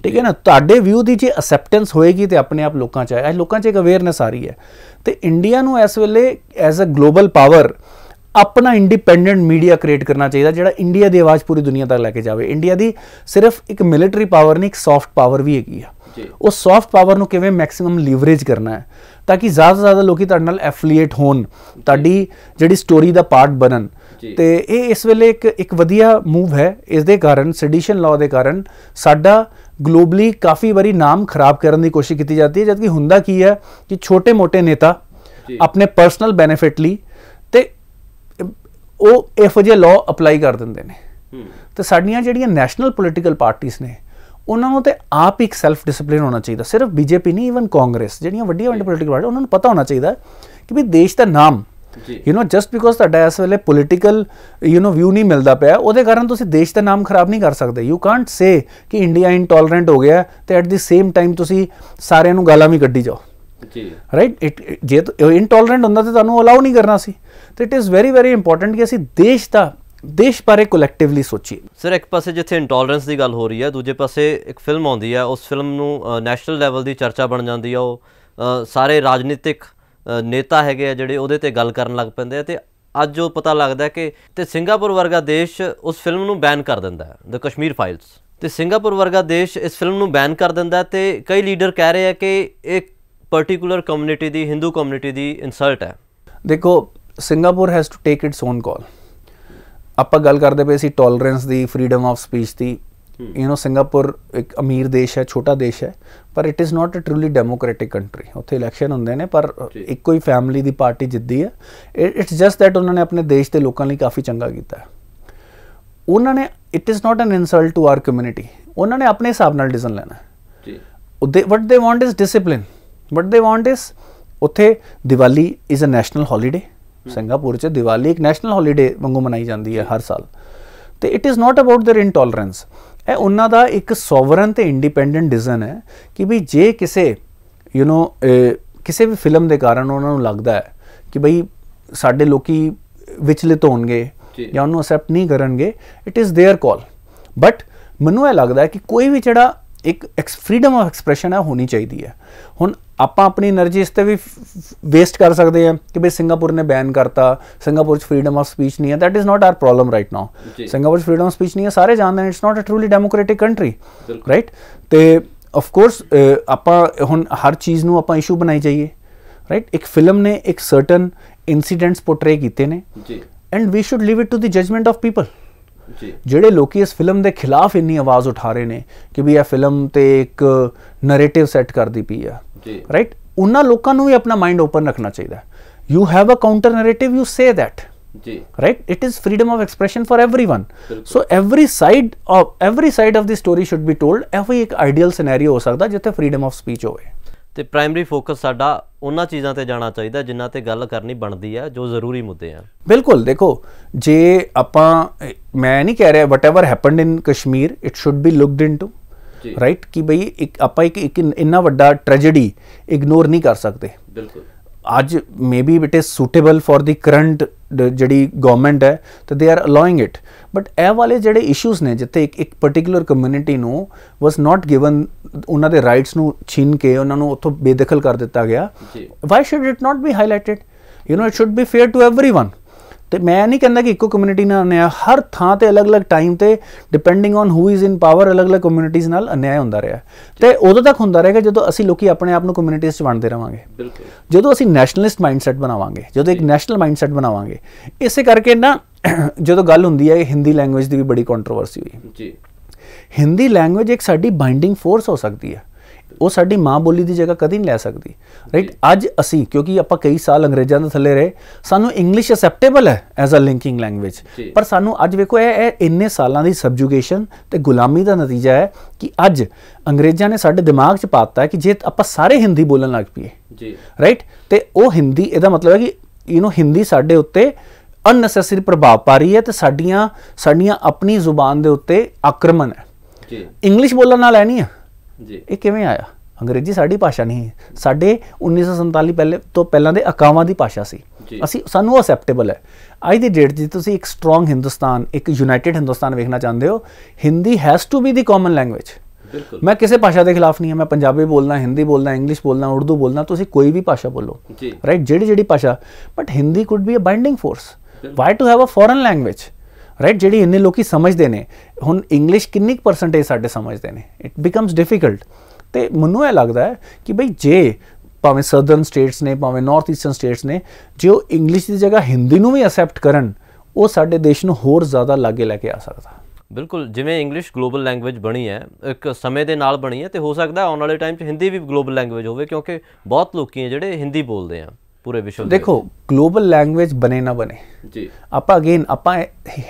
ਠੀਕ ਹੈ ਨਾ। ਤੁਹਾਡੇ ਵਿਊ ਦੀ ਜੇ ਅਸੈਪਟੈਂਸ ਹੋਏਗੀ ਤੇ ਆਪਣੇ ਆਪ ਲੋਕਾਂ 'ਚ ਆਏ, ਲੋਕਾਂ 'ਚ ਇੱਕ ਅਵੇਅਰਨੈਸ ਆ ਰਹੀ ਹੈ। ਤੇ ਇੰਡੀਆ ਨੂੰ ਇਸ ਵੇਲੇ ਐਜ਼ ਅ ਗਲੋਬਲ ਪਾਵਰ ਆਪਣਾ ਇੰਡੀਪੈਂਡੈਂਟ ਮੀਡੀਆ ਕ੍ਰੀਏਟ ਕਰਨਾ ਚਾਹੀਦਾ, ਜਿਹੜਾ ਇੰਡੀਆ ਦੀ ਆਵਾਜ਼ ਪੂਰੀ ਦੁਨੀਆ ਤੱਕ ਲੈ ਕੇ ਜਾਵੇ। ਇੰਡੀਆ ਦੀ ਸਿਰਫ ਇੱਕ ਮਿਲਟਰੀ ਪਾਵਰ ਨਹੀਂ, ਇੱਕ ਸੌਫਟ ਪਾਵਰ ਵੀ ਹੈਗੀ ਆ। ਉਹ ਸੌਫਟ ਪਾਵਰ ਨੂੰ ਕਿਵੇਂ ਮੈਕਸਿਮਮ ਲੀਵਰੇਜ ਕਰਨਾ ਹੈ ਤਾਂ ਕਿ ਜ਼ਿਆਦਾ ਤੋਂ ਜ਼ਿਆਦਾ ਲੋਕੀ ਤੁਹਾਡੇ ਨਾਲ ਐਫੀਲੀਏਟ ਹੋਣ, ਤੁਹਾਡੀ ਜਿਹੜੀ ਸਟੋਰੀ ਦਾ ਪਾਰਟ ਬਣਨ। ਤੇ ਇਹ ਇਸ ਵੇਲੇ ਇੱਕ ਵਧੀਆ ਮੂਵ ਹੈ। ਇਸ ਦੇ ਕਾਰਨ ਸੈਡੀਸ਼ਨ ਲਾਅ ਦੇ ਕਾਰਨ ਸਾਡਾ ਗਲੋਬਲੀ ਕਾਫੀ ਵਾਰੀ ਨਾਮ ਖਰਾਬ ਕਰਨ ਦੀ ਕੋਸ਼ਿਸ਼ ਕੀਤੀ ਜਾਂਦੀ ਹੈ, ਜਦਕਿ ਹੁੰਦਾ ਕੀ ਹੈ ਕਿ ਛੋਟੇ ਮੋਟੇ ਨੇਤਾ ਆਪਣੇ ਪਰਸਨਲ ਬੈਨੀਫਿਟ ਲਈ ਤੇ ਉਹ ਇਹੋ ਜਿਹੇ ਲਾਅ ਅਪਲਾਈ ਕਰ ਦਿੰਦੇ ਨੇ। ਤੇ ਸਾਡੀਆਂ ਜਿਹੜੀਆਂ ਨੈਸ਼ਨਲ ਪੋਲੀਟੀਕਲ ਪਾਰਟੀਆਂ ਨੇ ਉਹਨਾਂ ਨੂੰ ਤੇ ਆਪ ਇੱਕ ਸੈਲਫ ਡਿਸਪਲਿਨ ਹੋਣਾ ਚਾਹੀਦਾ। ਸਿਰਫ ਬੀਜੇਪੀ ਨਹੀਂ, ਈਵਨ ਕਾਂਗਰਸ, ਜਿਹੜੀਆਂ ਵੱਡੀਆਂ ਪੋਲੀਟੀਕਲ ਪਾਰਟੀਆਂ, ਉਹਨਾਂ ਨੂੰ ਪਤਾ ਹੋਣਾ ਚਾਹੀਦਾ ਕਿ ਵੀ ਦੇਸ਼ ਦਾ ਨਾਮ ਜਸਟ ਬਿਕੋਜ਼ ਤੁਹਾਡਾ ਇਸ ਵੇਲੇ ਪੋਲੀਟੀਕਲ ਵਿਊ ਨਹੀਂ ਮਿਲਦਾ ਪਿਆ, ਉਹਦੇ ਕਾਰਨ ਤੁਸੀਂ ਦੇਸ਼ ਦਾ ਨਾਮ ਖਰਾਬ ਨਹੀਂ ਕਰ ਸਕਦੇ। ਯੂ ਕਾਂਟ ਸੇ ਕਿ ਇੰਡੀਆ ਇਨਟੋਲਰੈਂਟ ਹੋ ਗਿਆ ਤੇ ਐਟ ਦੀ ਸੇਮ ਟਾਈਮ ਤੁਸੀਂ ਸਾਰਿਆਂ ਨੂੰ ਗਾਲਾਂ ਵੀ ਕੱਢੀ ਜਾਓ, ਰਾਈਟ। ਜੇ ਇਨਟੋਲਰੈਂਟ ਹੁੰਦਾ ਤਾਂ ਤੁਹਾਨੂੰ ਅਲਾਉ ਨਹੀਂ ਕਰਨਾ ਸੀ। ਤੇ it is very very important ਕਿ ਅਸੀਂ ਦੇਸ਼ ਬਾਰੇ ਕੋਲੈਕਟਿਵਲੀ ਸੋਚੀਏ। ਸਰ, ਇੱਕ ਪਾਸੇ ਜਿੱਥੇ ਇੰਟੋਲਰੈਂਸ ਦੀ ਗੱਲ ਹੋ ਰਹੀ ਹੈ, ਦੂਜੇ ਪਾਸੇ ਇੱਕ ਫਿਲਮ ਆਉਂਦੀ ਹੈ, ਉਸ ਫਿਲਮ ਨੂੰ ਨੈਸ਼ਨਲ ਲੈਵਲ ਦੀ ਚਰਚਾ ਬਣ ਜਾਂਦੀ ਆ। ਉਹ ਸਾਰੇ ਰਾਜਨੀਤਿਕ ਨੇਤਾ ਹੈਗੇ ਆ ਜਿਹੜੇ ਉਹਦੇ 'ਤੇ ਗੱਲ ਕਰਨ ਲੱਗ ਪੈਂਦੇ ਆ। ਅਤੇ ਅੱਜ ਉਹ ਪਤਾ ਲੱਗਦਾ ਕਿ ਤੇ ਸਿੰਗਾਪੁਰ ਵਰਗਾ ਦੇਸ਼ ਉਸ ਫਿਲਮ ਨੂੰ ਬੈਨ ਕਰ ਦਿੰਦਾ ਹੈ, ਦ ਕਸ਼ਮੀਰ ਫਾਈਲਸ। ਅਤੇ ਸਿੰਗਾਪੁਰ ਵਰਗਾ ਦੇਸ਼ ਇਸ ਫਿਲਮ ਨੂੰ ਬੈਨ ਕਰ ਦਿੰਦਾ ਅਤੇ ਕਈ ਲੀਡਰ ਕਹਿ ਰਹੇ ਆ ਕਿ ਇਹ ਪਰਟੀਕੂਲਰ ਕਮਿਊਨਿਟੀ ਦੀ, ਹਿੰਦੂ ਕਮਿਊਨਿਟੀ ਦੀ ਇਨਸਲਟ ਹੈ। ਦੇਖੋ, Singapore has to take its own call. ਆਪਾਂ ਗੱਲ ਕਰਦੇ ਪਏ ਸੀ ਟੋਲਰੈਂਸ ਦੀ, ਫਰੀडम ਆਫ ਸਪੀਚ ਦੀ। ਸਿੰਗਾਪੁਰ ਇੱਕ ਅਮੀਰ ਦੇਸ਼ ਹੈ, ਛੋਟਾ ਦੇਸ਼ ਹੈ, ਪਰ it is not a truly democratic country. ਉੱਥੇ ਇਲੈਕਸ਼ਨ ਹੁੰਦੇ ਨੇ ਪਰ ਇੱਕੋ ਹੀ ਫੈਮਿਲੀ ਦੀ ਪਾਰਟੀ ਜਿੱਤਦੀ ਹੈ। ਇਟਸ ਜਸਟ ਦੈਟ ਉਹਨਾਂ ਨੇ ਆਪਣੇ ਦੇਸ਼ ਦੇ ਲੋਕਾਂ ਲਈ ਕਾਫੀ ਚੰਗਾ ਕੀਤਾ। ਉਹਨਾਂ ਨੇ it is not an insult to our community. ਉਹਨਾਂ ਨੇ ਆਪਣੇ ਹਿਸਾਬ ਨਾਲ ਡਿਸੀਜਨ ਲੈਣਾ। ਵਟ ਦੇ ਵਾਂਟ ਇਜ਼ ਡਿਸਿਪਲਿਨ। ਵਟ ਦੇ ਵਾਂਟ ਇਜ਼ ਉੱਥੇ Diwali is a national holiday. Singapore 'ਚ ਦੀਵਾਲੀ ਇੱਕ ਨੈਸ਼ਨਲ ਹੌਲੀਡੇ ਵਾਂਗੂ ਮਨਾਈ ਜਾਂਦੀ ਹੈ ਹਰ ਸਾਲ। ਤੇ it is not about their intolerance. ਇਹ ਉਹਨਾਂ ਦਾ ਇੱਕ ਸੋਵਰਨ ਤੇ ਇੰਡੀਪੈਂਡੈਂਟ ਡਿਸੀਜਨ ਹੈ ਕਿ ਵੀ ਜੇ ਕਿਸੇ ਕਿਸੇ ਵੀ ਫਿਲਮ ਦੇ ਕਾਰਨ ਉਹਨਾਂ ਨੂੰ ਲੱਗਦਾ ਹੈ ਕਿ ਬਈ ਸਾਡੇ ਲੋਕੀ ਵਿਚਲਿਤ ਹੋਣਗੇ ਜਾਂ ਉਹਨੂੰ ਅਸੈਪਟ ਨਹੀਂ ਕਰਨਗੇ, it is there call. But ਮੈਨੂੰ ਇਹ ਲੱਗਦਾ ਹੈ ਕਿ ਕੋਈ ਵੀ ਜਿਹੜਾ ਇੱਕ ਫਰੀडम ਆਫ ਐਕਸਪ੍ਰੈਸ਼ਨ ਹੈ ਹੋਣੀ ਚਾਹੀਦੀ ਹੈ। ਹੁਣ ਆਪਾਂ ਆਪਣੀ એનર્ਜੀ ਇਸ 'ਤੇ ਵੀ ਵੇਸਟ ਕਰ ਸਕਦੇ ਹਾਂ ਕਿ ਬਈ ਸਿੰਗਾਪੁਰ ਨੇ ਬੈਨ ਕਰਤਾ, ਸਿੰਗਾਪੁਰ 'ਚ ਫਰੀडम ਆਫ ਸਪੀਚ ਨਹੀਂ ਹੈ। That is not our problem right now. Singapore 'ਚ ਫਰੀडम ਆਫ ਸਪੀਚ ਨਹੀਂ ਹੈ, ਸਾਰੇ ਜਾਣਦੇ ਨੇ। It's not a truly democratic country, right. ਤੇ ਆਫ ਕੋਰਸ ਆਪਾਂ ਹੁਣ ਹਰ ਚੀਜ਼ ਨੂੰ ਆਪਾਂ ਇਸ਼ੂ ਬਣਾਈ ਜਾਈਏ, ਰਾਈਟ। ਇੱਕ ਫਿਲਮ ਨੇ ਇੱਕ ਸਰਟਨ ਇਨਸੀਡੈਂਟਸ ਪੋਰਟਰੇ ਕੀਤੇ ਨੇ and we should leave it to the judgement of people. ਜਿਹੜੇ ਲੋਕੀ ਇਸ ਫਿਲਮ ਦੇ ਖਿਲਾਫ ਇੰਨੀ ਆਵਾਜ਼ ਉਠਾ ਰਹੇ ਨੇ ਕਿ ਵੀ ਇਹ ਫਿਲਮ ਤੇ ਇੱਕ ਨੈਰੇਟਿਵ ਸੈੱਟ ਕਰਦੀ ਪਈ ਆ, ਰਾਈਟ, ਉਹਨਾਂ ਲੋਕਾਂ ਨੂੰ ਵੀ ਆਪਣਾ ਮਾਈਂਡ ਓਪਨ ਰੱਖਣਾ ਚਾਹੀਦਾ। You have a counter narrative, you say that, right? It is freedom of expression for everyone. So every side of the story should be told. every ਇੱਕ ideal scenario ਹੋ ਸਕਦਾ ਜਿੱਥੇ freedom of speech ਹੋਵੇ। ਤੇ primary focus ਸਾਡਾ ਉਹਨਾਂ ਚੀਜ਼ਾਂ ਤੇ ਜਾਣਾ ਚਾਹੀਦਾ ਜਿਨ੍ਹਾਂ ਤੇ ਗੱਲ ਕਰਨੀ ਬਣਦੀ ਹੈ, ਜੋ ਜ਼ਰੂਰੀ ਮੁੱਦੇ ਆ। ਬਿਲਕੁਲ। ਦੇਖੋ, ਜੇ ਆਪਾਂ, ਮੈਂ ਨਹੀਂ ਕਹਿ ਰਿਹਾ whatever happened in Kashmir it should be looked into, right, ਕਿ ਬਈ ਆਪਾਂ ਇੱਕ ਇੰਨਾ ਵੱਡਾ ਟ੍ਰੈਜੇਡੀ ਇਗਨੋਰ ਨਹੀਂ ਕਰ ਸਕਦੇ। ਬਿਲਕੁਲ। ਅੱਜ maybe it is suitable for the current ਜਿਹੜੀ ਗਵਰਨਮੈਂਟ ਹੈ ਤੇ ਦੇ ਆਰ ਅਲਾਉਇੰਗ ਇਟ, ਬਟ ਇਹ ਵਾਲੇ ਜਿਹੜੇ ਇਸ਼ੂਜ਼ ਨੇ ਜਿੱਥੇ ਇੱਕ ਪਰਟੀਕੂਲਰ ਕਮਿਊਨਿਟੀ ਨੂੰ ਵਾਸ ਨਾਟ ਗਿਵਨ, ਉਹਨਾਂ ਦੇ ਰਾਈਟਸ ਨੂੰ ਛੀਨ ਕੇ ਉਹਨਾਂ ਨੂੰ ਉੱਥੋਂ ਬੇਦਖਲ ਕਰ ਦਿੱਤਾ ਗਿਆ, why should it not be highlighted? It should be fair to everyone. ਤੇ ਮੈਂ ਨਹੀਂ ਕਹਿੰਦਾ ਕਿ ਇੱਕੋ ਕਮਿਊਨਿਟੀ ਨਾਲ ਅਨਿਆਂ, ਹਰ ਥਾਂ ਤੇ ਅਲੱਗ-ਅਲੱਗ ਟਾਈਮ ਤੇ depending on who is in power ਅਲੱਗ-ਅਲੱਗ ਕਮਿਊਨਿਟੀਜ਼ ਨਾਲ ਅਨਿਆਂ ਹੁੰਦਾ ਰਿਹਾ ਤੇ ਉਦੋਂ ਤੱਕ ਹੁੰਦਾ ਰਹੇਗਾ ਜਦੋਂ ਅਸੀਂ ਲੋਕੀ ਆਪਣੇ ਆਪ ਨੂੰ ਕਮਿਊਨਿਟੀਜ਼ 'ਚ ਵੰਡਦੇ ਰਹਾਂਗੇ। ਬਿਲਕੁਲ। ਜਦੋਂ ਅਸੀਂ ਨੈਸ਼ਨਲਿਸਟ ਮਾਈਂਡਸੈਟ ਬਣਾਵਾਂਗੇ, ਜਦੋਂ ਇੱਕ ਨੈਸ਼ਨਲ ਮਾਈਂਡਸੈਟ ਬਣਾਵਾਂਗੇ, ਇਸੇ ਕਰਕੇ ਨਾ ਜਦੋਂ ਗੱਲ ਹੁੰਦੀ ਹੈ ਹਿੰਦੀ ਲੈਂਗੁਏਜ ਦੀ ਵੀ ਬੜੀ ਕੰਟਰੋਵਰਸੀ ਹੋਈ। ਜੀ। ਹਿੰਦੀ ਲੈਂਗੁਏਜ ਇੱਕ ਸਾਡੀ ਬਾਈਂਡਿੰਗ ਫੋਰਸ ਹੋ ਸਕਦੀ ਹੈ। ਉਹ ਸਾਡੀ ਮਾਂ ਬੋਲੀ ਦੀ ਜਗ੍ਹਾ ਕਦੀ ਨਹੀਂ ਲੈ ਸਕਦੀ, ਰਾਈਟ। ਅੱਜ ਅਸੀਂ ਕਿਉਂਕਿ ਆਪਾਂ ਕਈ ਸਾਲ ਅੰਗਰੇਜ਼ਾਂ ਦੇ ਥੱਲੇ ਰਹੇ, ਸਾਨੂੰ ਇੰਗਲਿਸ਼ ਅਸੈਪਟੇਬਲ ਹੈ ਐਜ਼ ਅ ਲਿੰਕਿੰਗ ਲੈਂਗੁਏਜ, ਪਰ ਸਾਨੂੰ ਅੱਜ ਵੇਖੋ ਇਹ ਇੰਨੇ ਸਾਲਾਂ ਦੀ ਸਬਜੂਗੇਸ਼ਨ ਤੇ ਗੁਲਾਮੀ ਦਾ ਨਤੀਜਾ ਹੈ ਕਿ ਅੱਜ ਅੰਗਰੇਜ਼ਾਂ ਨੇ ਸਾਡੇ ਦਿਮਾਗ 'ਚ ਪਾਤਾ ਹੈ ਕਿ ਜੇ ਆਪਾਂ ਸਾਰੇ ਹਿੰਦੀ ਬੋਲਣ ਲੱਗ ਪਈਏ ਜੀ, ਰਾਈਟ, ਤੇ ਉਹ ਹਿੰਦੀ, ਇਹਦਾ ਮਤਲਬ ਹੈ ਕਿ ਹਿੰਦੀ ਸਾਡੇ ਉੱਤੇ ਅਨਨੈਸੈਸਰੀ ਪ੍ਰਭਾਵ ਪਾ ਰਹੀ ਹੈ ਤੇ ਸਾਡੀਆਂ ਆਪਣੀ ਜ਼ੁਬਾਨ ਦੇ ਉੱਤੇ ਆਕਰਮਣ ਹੈ ਜੀ। ਇੰਗਲਿਸ਼ ਬੋਲਣ ਨਾਲ ਹੈ ਨਹੀਂ ਹੈ ਜੀ, ਇਹ ਕਿਵੇਂ ਆਇਆ? ਅੰਗਰੇਜ਼ੀ ਸਾਡੀ ਭਾਸ਼ਾ ਨਹੀਂ ਹੈ, ਸਾਡੇ 1947 ਤੋਂ ਪਹਿਲਾਂ ਦੇ ਅਕਾਵਾਂ ਦੀ ਭਾਸ਼ਾ ਸੀ, ਸਾਨੂੰ ਅਸੈਪਟੇਬਲ ਹੈ। ਅੱਜ ਦੀ ਡੇਟ 'ਚ ਤੁਸੀਂ ਇੱਕ ਸਟਰੋਂਗ ਹਿੰਦੁਸਤਾਨ, ਇੱਕ ਯੂਨਾਈਟਿਡ ਹਿੰਦੁਸਤਾਨ ਵੇਖਣਾ ਚਾਹੁੰਦੇ ਹੋ, Hindi has to be the common language. ਮੈਂ ਕਿਸੇ ਭਾਸ਼ਾ ਦੇ ਖਿਲਾਫ ਨਹੀਂ ਹਾਂ, ਮੈਂ ਪੰਜਾਬੀ ਬੋਲਣਾ, ਹਿੰਦੀ ਬੋਲਣਾ, ਇੰਗਲਿਸ਼ ਬੋਲਣਾ, ਉਰਦੂ ਬੋਲਣਾ, ਤੁਸੀਂ ਕੋਈ ਵੀ ਭਾਸ਼ਾ ਬੋਲੋ, ਰਾਈਟ, ਜਿਹੜੀ ਭਾਸ਼ਾ, but Hindi could be a binding force. Why to have a foreign language, right, ਜਿਹੜੀ ਇੰਨੇ ਲੋਕੀ ਸਮਝਦੇ ਨੇ। ਹੁਣ ਇੰਗਲਿਸ਼ ਕਿੰਨੀ % ਸਾਡੇ ਸਮਝਦੇ ਨੇ, ਇਟ ਬਿਕਮਸ ਡਿਫਿਕਲਟ। ਤੇ ਮੈਨੂੰ ਇਹ ਲੱਗਦਾ ਹੈ ਕਿ ਬਈ ਜੇ ਭਾਵੇਂ ਸਦਰਨ ਸਟੇਟਸ ਨੇ, ਭਾਵੇਂ ਨਾਰਥ ਈਸਟਰਨ ਸਟੇਟਸ ਨੇ, ਜੇ ਉਹ ਇੰਗਲਿਸ਼ ਦੀ ਜਗ੍ਹਾ ਹਿੰਦੀ ਨੂੰ ਵੀ ਅਸੈਪਟ ਕਰਨ, ਉਹ ਸਾਡੇ ਦੇਸ਼ ਨੂੰ ਹੋਰ ਜ਼ਿਆਦਾ ਲਾਗੇ ਲੈ ਕੇ ਆ ਸਕਦਾ। ਬਿਲਕੁਲ, ਜਿਵੇਂ ਇੰਗਲਿਸ਼ ਗਲੋਬਲ ਲੈਂਗੁਏਜ ਬਣੀ ਹੈ, ਇੱਕ ਸਮੇਂ ਦੇ ਨਾਲ ਬਣੀ ਹੈ, ਤੇ ਹੋ ਸਕਦਾ ਆਉਣ ਵਾਲੇ ਟਾਈਮ 'ਚ ਹਿੰਦੀ ਵੀ ਗਲੋਬਲ ਲੈਂਗੁਏਜ ਹੋਵੇ, ਕਿਉਂਕਿ ਬਹੁਤ ਲੋਕੀ ਹੈ ਜਿਹੜੇ ਹਿੰਦੀ ਬੋਲਦੇ ਆ ਪੂਰੇ ਵਿਸ਼ਵ। ਦੇਖੋ, ਗਲੋਬਲ ਲੈਂਗੁਏਜ ਬਣੇ ਨਾ ਬਣੇ ਜੀ, ਆਪਾਂ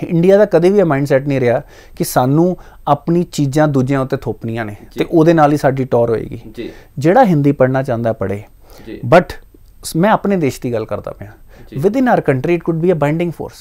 ਇੰਡੀਆ ਦਾ ਕਦੇ ਵੀ ਇਹ ਮਾਈਂਡਸੈਟ ਨਹੀਂ ਰਿਹਾ ਕਿ ਸਾਨੂੰ ਆਪਣੀ ਚੀਜ਼ਾਂ ਦੂਜਿਆਂ ਉੱਤੇ ਥੋਪਣੀਆਂ ਨੇ ਤੇ ਉਹਦੇ ਨਾਲ ਹੀ ਸਾਡੀ ਟੌਰ ਹੋਏਗੀ ਜੀ। ਜਿਹੜਾ ਹਿੰਦੀ ਪੜ੍ਹਨਾ ਚਾਹੁੰਦਾ ਪੜ੍ਹੇ, ਬਟ ਮੈਂ ਆਪਣੇ ਦੇਸ਼ ਦੀ ਗੱਲ ਕਰਦਾ ਪਿਆ, within our country it could be a binding force।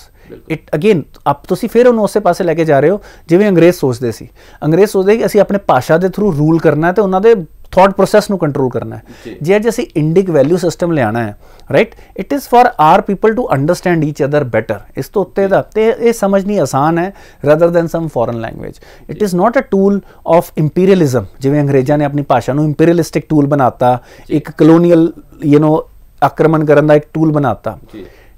it again ਤੁਸੀਂ ਫਿਰ ਉਹਨੂੰ ਉਸੇ ਪਾਸੇ ਲੈ ਕੇ ਜਾ ਰਹੇ ਹੋ ਜਿਵੇਂ ਅੰਗਰੇਜ਼ ਸੋਚਦੇ ਸੀ। ਅੰਗਰੇਜ਼ ਸੋਚਦੇ ਕਿ ਅਸੀਂ ਆਪਣੇ ਭਾਸ਼ਾ ਦੇ ਥਰੂ ਰੂਲ ਕਰਨਾ ਤੇ ਉਹਨਾਂ ਦੇ ਥੌਟ ਪ੍ਰੋਸੈਸ ਨੂੰ ਕੰਟਰੋਲ ਕਰਨਾ ਹੈ। ਜੇ ਅੱਜ ਅਸੀਂ ਇੰਡਿਕ ਵੈਲਿਊ ਸਿਸਟਮ ਲਿਆਣਾ ਹੈ, right, it is for our people to understand each other better. ਇਸ ਤੋਂ ਉੱਤੇ ਦਾ ਤੇ ਇਹ ਸਮਝਣੀ ਆਸਾਨ ਹੈ rather than some foreign language. It is not a tool of imperialism, ਜਿਵੇਂ ਅੰਗਰੇਜ਼ਾਂ ਨੇ ਆਪਣੀ ਭਾਸ਼ਾ ਨੂੰ ਇੰਪੀਰੀਅਲਿਸਟਿਕ ਟੂਲ ਬਣਾਤਾ, ਇੱਕ ਕਲੋਨੀਅਲ ਆਕਰਮਣ ਕਰਨ ਦਾ ਇੱਕ ਟੂਲ ਬਣਾਤਾ।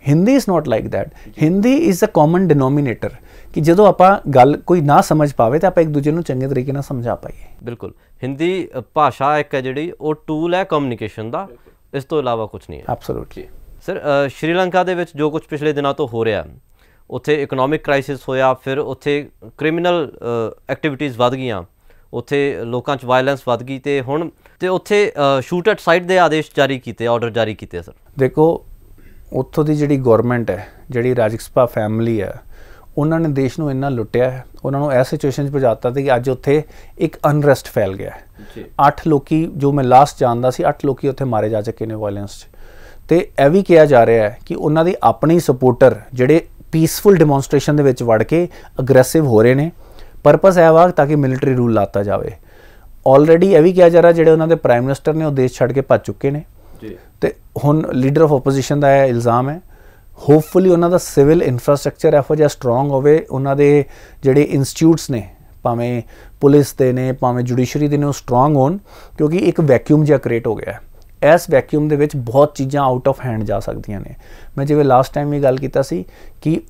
Hindi is not like that. Hindi is a common denominator ਕਿ ਜਦੋਂ ਆਪਾਂ ਗੱਲ ਕੋਈ ਨਾ ਸਮਝ ਪਾਵੇ ਤਾਂ ਆਪਾਂ ਇੱਕ ਦੂਜੇ ਨੂੰ ਚੰਗੇ ਤਰੀਕੇ ਨਾਲ ਸਮਝਾ ਪਾਈਏ। ਬਿਲਕੁਲ, ਹਿੰਦੀ ਭਾਸ਼ਾ ਇੱਕ ਹੈ ਜਿਹੜੀ ਉਹ ਟੂਲ ਹੈ ਕਮਿਊਨੀਕੇਸ਼ਨ ਦਾ, ਇਸ ਤੋਂ ਇਲਾਵਾ ਕੁਝ ਨਹੀਂ ਹੈ। ਐਬਸੋਲੂਟਲੀ ਸਰ, ਸ਼੍ਰੀਲੰਕਾ ਦੇ ਵਿੱਚ ਜੋ ਕੁਝ ਪਿਛਲੇ ਦਿਨਾਂ ਤੋਂ ਹੋ ਰਿਹਾ, ਉੱਥੇ ਇਕਨੋਮਿਕ ਕ੍ਰਾਈਸਿਸ ਹੋਇਆ, ਫਿਰ ਉੱਥੇ ਕ੍ਰਿਮੀਨਲ ਐਕਟੀਵਿਟੀਜ਼ ਵੱਧ ਗਈਆਂ, ਉੱਥੇ ਲੋਕਾਂ 'ਚ ਵਾਇਲੈਂਸ ਵੱਧ ਗਈ, ਤੇ ਹੁਣ ਤੇ ਉੱਥੇ ਸ਼ੂਟ ਐਟ ਸਾਈਟ ਦੇ ਆਦੇਸ਼ ਜਾਰੀ ਕੀਤੇ, ਆਰਡਰ ਜਾਰੀ ਕੀਤੇ। ਸਰ ਦੇਖੋ, ਉੱਥੋਂ ਦੀ ਜਿਹੜੀ ਗੌਰਮੈਂਟ ਹੈ, ਜਿਹੜੀ ਰਾਜਪਾਕਸਾ ਫੈਮਿਲੀ ਹੈ, ਉਹਨਾਂ ਨੇ ਦੇਸ਼ ਨੂੰ ਇੰਨਾ ਲੁੱਟਿਆ ਹੈ, ਉਹਨਾਂ ਨੂੰ ਇਸ ਸਿਚੁਏਸ਼ਨ 'ਚ ਪਹੁੰਚਾਤਾ ਕਿ ਅੱਜ ਉੱਥੇ ਇੱਕ ਅਨਰੈਸਟ ਫੈਲ ਗਿਆ ਹੈ। 8 ਲੋਕੀ, ਜੋ ਮੈਂ ਲਾਸਟ ਜਾਣਦਾ ਸੀ, 8 ਲੋਕੀ ਉੱਥੇ ਮਾਰੇ ਜਾ ਚੁੱਕੇ ਨੇ ਵਾਇਲੈਂਸ 'ਚ। ਤੇ ਇਹ ਵੀ ਕਿਹਾ ਜਾ ਰਿਹਾ ਹੈ ਕਿ ਉਹਨਾਂ ਦੀ ਆਪਣੀ ਸਪੋਰਟਰ ਜਿਹੜੇ ਪੀਸਫੁਲ ਡੈਮੋਨਸਟ੍ਰੇਸ਼ਨ ਦੇ ਵਿੱਚ ਵੜ ਕੇ ਅਗਰੈਸਿਵ ਹੋ ਰਹੇ ਨੇ, ਪਰਪਸ ਹੈ ਵਾ ਤਾਂ ਕਿ ਮਿਲਟਰੀ ਰੂਲ ਲਾਤਾ ਜਾਵੇ। ਆਲਰੇਡੀ ਇਹ ਵੀ ਕਿਹਾ ਜਾ ਰਿਹਾ ਜਿਹੜੇ ਉਹਨਾਂ ਦੇ ਪ੍ਰਾਈਮ ਮਿਨਿਸਟਰ ਨੇ ਉਹ ਦੇਸ਼ ਛੱਡ ਕੇ ਭੱਜ ਚੁੱਕੇ ਨੇ ਤੇ ਹੁਣ ਲੀਡਰ ਆਫ ਓਪੋਜੀਸ਼ਨ ਦਾ ਇਹ ਇਲਜ਼ਾਮ ਹੈ। ਹੋਪਫੁਲੀ ਉਹਨਾਂ ਦਾ ਸਿਵਲ ਇਨਫਰਾਸਟਰਕਚਰ ਇਹੋ ਜਿਹਾ ਸਟਰੋਂਗ ਹੋਵੇ, ਉਹਨਾਂ ਦੇ ਜਿਹੜੇ ਇੰਸਟੀਟਿਊਟਸ ਨੇ, ਭਾਵੇਂ ਪੁਲਿਸ ਦੇ ਨੇ, ਭਾਵੇਂ ਜੁਡੀਸ਼ਰੀ ਦੇ ਨੇ, ਉਹ ਸਟਰੋਂਗ ਹੋਣ, ਕਿਉਂਕਿ ਇੱਕ ਵੈਕਿਊਮ ਜਿਹਾ ਕ੍ਰੀਏਟ ਹੋ ਗਿਆ ਹੈ। ਇਸ ਵੈਕਿਊਮ ਦੇ ਵਿੱਚ ਬਹੁਤ ਚੀਜ਼ਾਂ ਆਊਟ ਆਫ ਹੈਂਡ ਜਾ ਸਕਦੀਆਂ ਨੇ। ਮੈਂ ਜਿਵੇਂ ਲਾਸਟ ਟਾਈਮ ਵੀ ਗੱਲ ਕੀਤਾ ਸੀ ਕਿ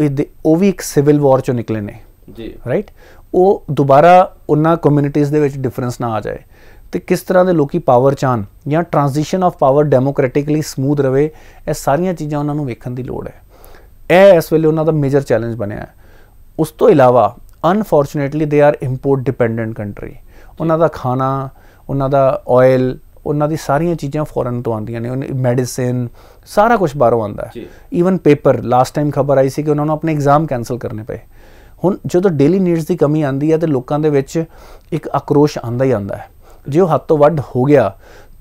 ਉਹ ਵੀ ਇੱਕ ਸਿਵਲ ਵਾਰ 'ਚੋਂ ਨਿਕਲੇ ਨੇ ਜੀ, ਰਾਈਟ। ਉਹ ਦੁਬਾਰਾ ਉਹਨਾਂ ਕਮਿਊਨਿਟੀਜ਼ ਦੇ ਵਿੱਚ ਡਿਫਰੈਂਸ ਨਾ ਆ ਜਾਏ ਤੇ ਕਿਸ ਤਰ੍ਹਾਂ ਦੇ ਲੋਕੀ ਪਾਵਰ ਚਾਹਣ ਜਾਂ transition of power democratically smooth ਰਵੇ, ਇਹ ਸਾਰੀਆਂ ਚੀਜ਼ਾਂ ਉਹਨਾਂ ਨੂੰ ਵੇਖਣ ਦੀ ਲੋੜ ਹੈ। ਇਹ ਇਸ ਵੇਲੇ ਉਹਨਾਂ ਦਾ ਮੇਜਰ ਚੈਲੰਜ ਬਣਿਆ ਹੈ। ਉਸ ਤੋਂ ਇਲਾਵਾ unfortunately they are import dependent country. ਉਹਨਾਂ ਦਾ ਖਾਣਾ, ਉਹਨਾਂ ਦਾ ਆਇਲ, ਉਹਨਾਂ ਦੀ ਸਾਰੀਆਂ ਚੀਜ਼ਾਂ ਫੋਰਨ ਤੋਂ ਆਉਂਦੀਆਂ ਨੇ, ਮੈਡੀਸਿਨ, ਸਾਰਾ ਕੁਝ ਬਾਹਰੋਂ ਆਉਂਦਾ ਹੈ। ਈਵਨ ਪੇਪਰ, ਲਾਸਟ ਟਾਈਮ ਖਬਰ ਆਈ ਸੀ ਕਿ ਉਹਨਾਂ ਨੂੰ ਆਪਣੇ ਐਗਜ਼ਾਮ ਕੈਂਸਲ ਕਰਨੇ ਪਏ। ਹੁਣ ਜਦੋਂ ਡੇਲੀ ਨੀਡਸ ਦੀ ਕਮੀ ਆਉਂਦੀ ਹੈ ਤੇ ਲੋਕਾਂ ਦੇ ਵਿੱਚ ਇੱਕ ਆਕਰੋਸ਼ ਆਉਂਦਾ ਹੀ ਆਉਂਦਾ ਹੈ। ਜੇ ਉਹ ਹੱਦ ਤੋਂ ਵੱਧ ਹੋ ਗਿਆ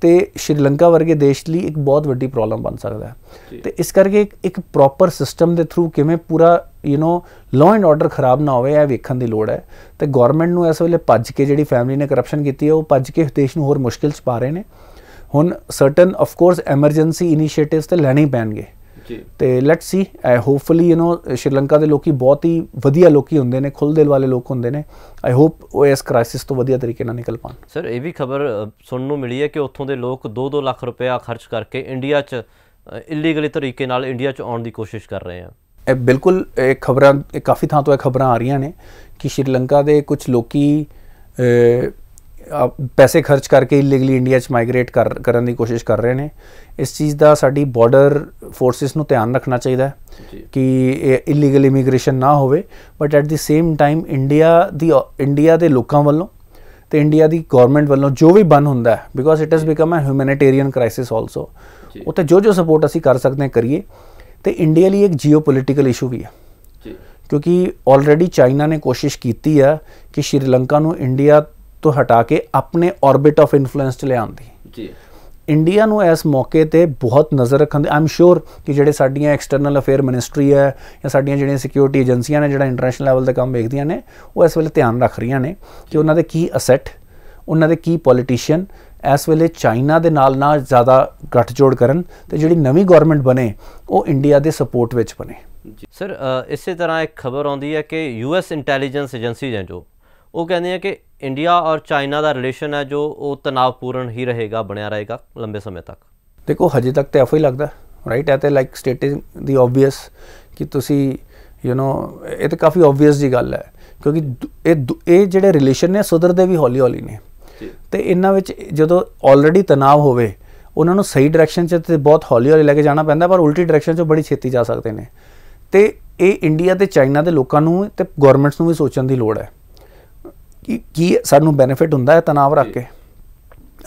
ਤੇ ਸ਼੍ਰੀਲੰਕਾ ਵਰਗੇ ਦੇਸ਼ ਲਈ ਇੱਕ ਬਹੁਤ ਵੱਡੀ ਪ੍ਰੋਬਲਮ ਬਣ ਸਕਦਾ ਹੈ। ਤੇ ਇਸ ਕਰਕੇ ਇੱਕ ਪ੍ਰੋਪਰ ਸਿਸਟਮ ਦੇ ਥਰੂ ਕਿਵੇਂ ਪੂਰਾ ਲਾਅ ਐਂਡ ਆਰਡਰ ਖਰਾਬ ਨਾ ਹੋਵੇ, ਇਹ ਵੇਖਣ ਦੀ ਲੋੜ ਹੈ। ਤੇ ਗੌਰਮੈਂਟ ਨੂੰ ਇਸ ਵੇਲੇ ਭੱਜ ਕੇ, ਜਿਹੜੀ ਫੈਮਿਲੀ ਨੇ ਕਰਪਸ਼ਨ ਕੀਤੀ ਹੈ, ਉਹ ਭੱਜ ਕੇ ਦੇਸ਼ ਨੂੰ ਹੋਰ ਮੁਸ਼ਕਿਲ 'ਚ ਪਾ ਰਹੇ ਨੇ। ਹੁਣ certain of course emergency initiatives ਤੇ ਲੈਣੇ ਹੀ ਪੈਣਗੇ ਤੇ ਲੈਟਸ ਸੀ। ਹੋਪਫੁਲੀ ਸ਼੍ਰੀਲੰਕਾ ਦੇ ਲੋਕੀ ਬਹੁਤ ਹੀ ਵਧੀਆ ਲੋਕੀ ਹੁੰਦੇ ਨੇ, ਖੁੱਲ੍ਹ ਦਿਲ ਵਾਲੇ ਲੋਕ ਹੁੰਦੇ ਨੇ। ਆਈ ਹੋਪ ਉਹ ਇਸ ਕ੍ਰਾਈਸਿਸ ਤੋਂ ਵਧੀਆ ਤਰੀਕੇ ਨਾਲ ਨਿਕਲ ਪਾਉਣ। ਸਰ, ਇਹ ਵੀ ਖਬਰ ਸੁਣਨ ਨੂੰ ਮਿਲੀ ਹੈ ਕਿ ਉੱਥੋਂ ਦੇ ਲੋਕ 2-2 ਲੱਖ ਰੁਪਇਆ ਖਰਚ ਕਰਕੇ ਇੰਡੀਆ 'ਚ ਇਲੀਗਲੀ ਤਰੀਕੇ ਨਾਲ ਇੰਡੀਆ 'ਚ ਆਉਣ ਦੀ ਕੋਸ਼ਿਸ਼ ਕਰ ਰਹੇ ਆ। ਇਹ ਬਿਲਕੁਲ ਇਹ ਖਬਰਾਂ ਕਾਫੀ ਥਾਂ ਤੋਂ ਇਹ ਖਬਰਾਂ ਆ ਰਹੀਆਂ ਨੇ ਕਿ ਸ਼੍ਰੀਲੰਕਾ ਦੇ ਕੁਝ ਲੋਕੀ ਪੈਸੇ ਖਰਚ ਕਰਕੇ ਇਲੀਗਲੀ ਇੰਡੀਆ 'ਚ ਮਾਈਗ੍ਰੇਟ ਕਰਨ ਦੀ ਕੋਸ਼ਿਸ਼ ਕਰ ਰਹੇ ਨੇ। ਇਸ ਚੀਜ਼ ਦਾ ਸਾਡੀ ਬਾਰਡਰ ਫੋਰਸਿਸ ਨੂੰ ਧਿਆਨ ਰੱਖਣਾ ਚਾਹੀਦਾ ਹੈ ਕਿ ਇਹ ਇਲੀਗਲ ਇਮੀਗ੍ਰੇਸ਼ਨ ਨਾ ਹੋਵੇ, but at the same time India ਦੇ ਲੋਕਾਂ ਵੱਲੋਂ ਤੇ ਇੰਡੀਆ ਦੀ ਗਵਰਨਮੈਂਟ ਵੱਲੋਂ ਜੋ ਵੀ ਬਨ ਹੁੰਦਾ ਹੈ, because it has become a humanitarian crisis also, ਉੱਥੇ ਜੋ ਸਪੋਰਟ ਅਸੀਂ ਕਰ ਸਕਦੇ ਹਾਂ ਕਰੀਏ। ਤੇ ਇੰਡੀਆ ਲਈ ਇੱਕ ਜੀਓਪੋਲੀਟੀਕਲ ਇਸ਼ੂ ਵੀ ਹੈ, ਕਿਉਂਕਿ ਆਲਰੇਡੀ ਚਾਈਨਾ ਨੇ ਕੋਸ਼ਿਸ਼ ਕੀਤੀ ਆ ਕਿ ਸ਼੍ਰੀਲੰਕਾ ਨੂੰ ਇੰਡੀਆ ਤੋਂ ਹਟਾ ਕੇ ਆਪਣੇ ਆਰਬਿਟ ਆਫ ਇਨਫਲੂਐਂਸ 'ਚ ਲਿਆਉਣ ਦੀ। ਇੰਡੀਆ ਨੂੰ ਇਸ ਮੌਕੇ ਤੇ ਬਹੁਤ ਨਜ਼ਰ ਰੱਖਣ ਦੇ, ਆਈ ਐਮ ਸ਼ੋਰ ਕਿ ਜਿਹੜੇ ਸਾਡੀਆਂ ਐਕਸਟਰਨਲ ਅਫੇਅਰ ਮਿਨਿਸਟਰੀ ਹੈ ਜਾਂ ਸਾਡੀਆਂ ਜਿਹੜੀਆਂ ਸਿਕਿਉਰਿਟੀ ਏਜੰਸੀਆਂ ਨੇ ਜਿਹੜਾ ਇੰਟਰਨੈਸ਼ਨਲ ਲੈਵਲ ਦੇ ਕੰਮ ਵੇਖਦੀਆਂ ਨੇ, ਉਹ ਇਸ ਵੇਲੇ ਧਿਆਨ ਰੱਖ ਰਹੀਆਂ ਨੇ ਕਿ ਉਹਨਾਂ ਦੇ ਕੀ ਅਸੈਟ, ਉਹਨਾਂ ਦੇ ਕੀ ਪੋਲੀਟੀਸ਼ੀਅਨ ਇਸ ਵੇਲੇ ਚਾਈਨਾ ਦੇ ਨਾਲ ਨਾ ਜ਼ਿਆਦਾ ਗੱਠਜੋੜ ਕਰਨ ਤੇ ਜਿਹੜੀ ਨਵੀਂ ਗਵਰਨਮੈਂਟ ਬਣੇ ਉਹ ਇੰਡੀਆ ਦੇ ਸਪੋਰਟ ਵਿੱਚ ਬਣੇ। ਸਰ ਇਸੇ ਤਰ੍ਹਾਂ ਇੱਕ ਖਬਰ ਆਉਂਦੀ ਹੈ ਕਿ ਯੂਐਸ ਇੰਟੈਲੀਜੈਂਸ ਏਜੰਸੀਜ਼ ਹੈ ਜੋ ਉਹ ਕਹਿੰਦੇ हैं कि इंडिया और चाइना का रिलेशन है जो वो तनावपूर्ण ही रहेगा, बनया रहेगा लंबे समय तक। देखो हजे तक तो ऐसा ही लगता राइट, है लाइक स्टेटिंग दी ऑबवियस कि तुसी यू नो ये तो काफ़ी ऑबवियस जी गल है, क्योंकि ये ਜਿਹੜੇ ਰਿਲੇਸ਼ਨ ਨੇ ਸੁਧਰਦੇ ਵੀ ਹੌਲੀ ਹੌਲੀ ਨੇ ਤੇ ਇਹਨਾਂ ਵਿੱਚ ਜਦੋਂ ਆਲਰੇਡੀ ਤਣਾਅ ਹੋਵੇ ਉਹਨਾਂ ਨੂੰ ਸਹੀ ਡਾਇਰੈਕਸ਼ਨ 'ਚ ਤੇ ਬਹੁਤ ਹੌਲੀ ਹੌਲੀ ਲੈ ਕੇ ਜਾਣਾ ਪੈਂਦਾ, ਪਰ ਉਲਟੀ ਡਾਇਰੈਕਸ਼ਨ 'ਚ ਬੜੀ ਛੇਤੀ ਜਾ ਸਕਦੇ ਨੇ। ਤੇ ਇਹ ਇੰਡੀਆ ਤੇ ਚਾਈਨਾ ਦੇ ਲੋਕਾਂ ਨੂੰ ਤੇ ਗਵਰਨਮੈਂਟਸ ਨੂੰ ਵੀ ਸੋਚਣ ਦੀ ਲੋੜ ਹੈ ਕਿ ਕੀ ਸਾਨੂੰ ਬੈਨੀਫਿਟ ਹੁੰਦਾ ਹੈ ਤਣਾਅ ਰੱਖ ਕੇ,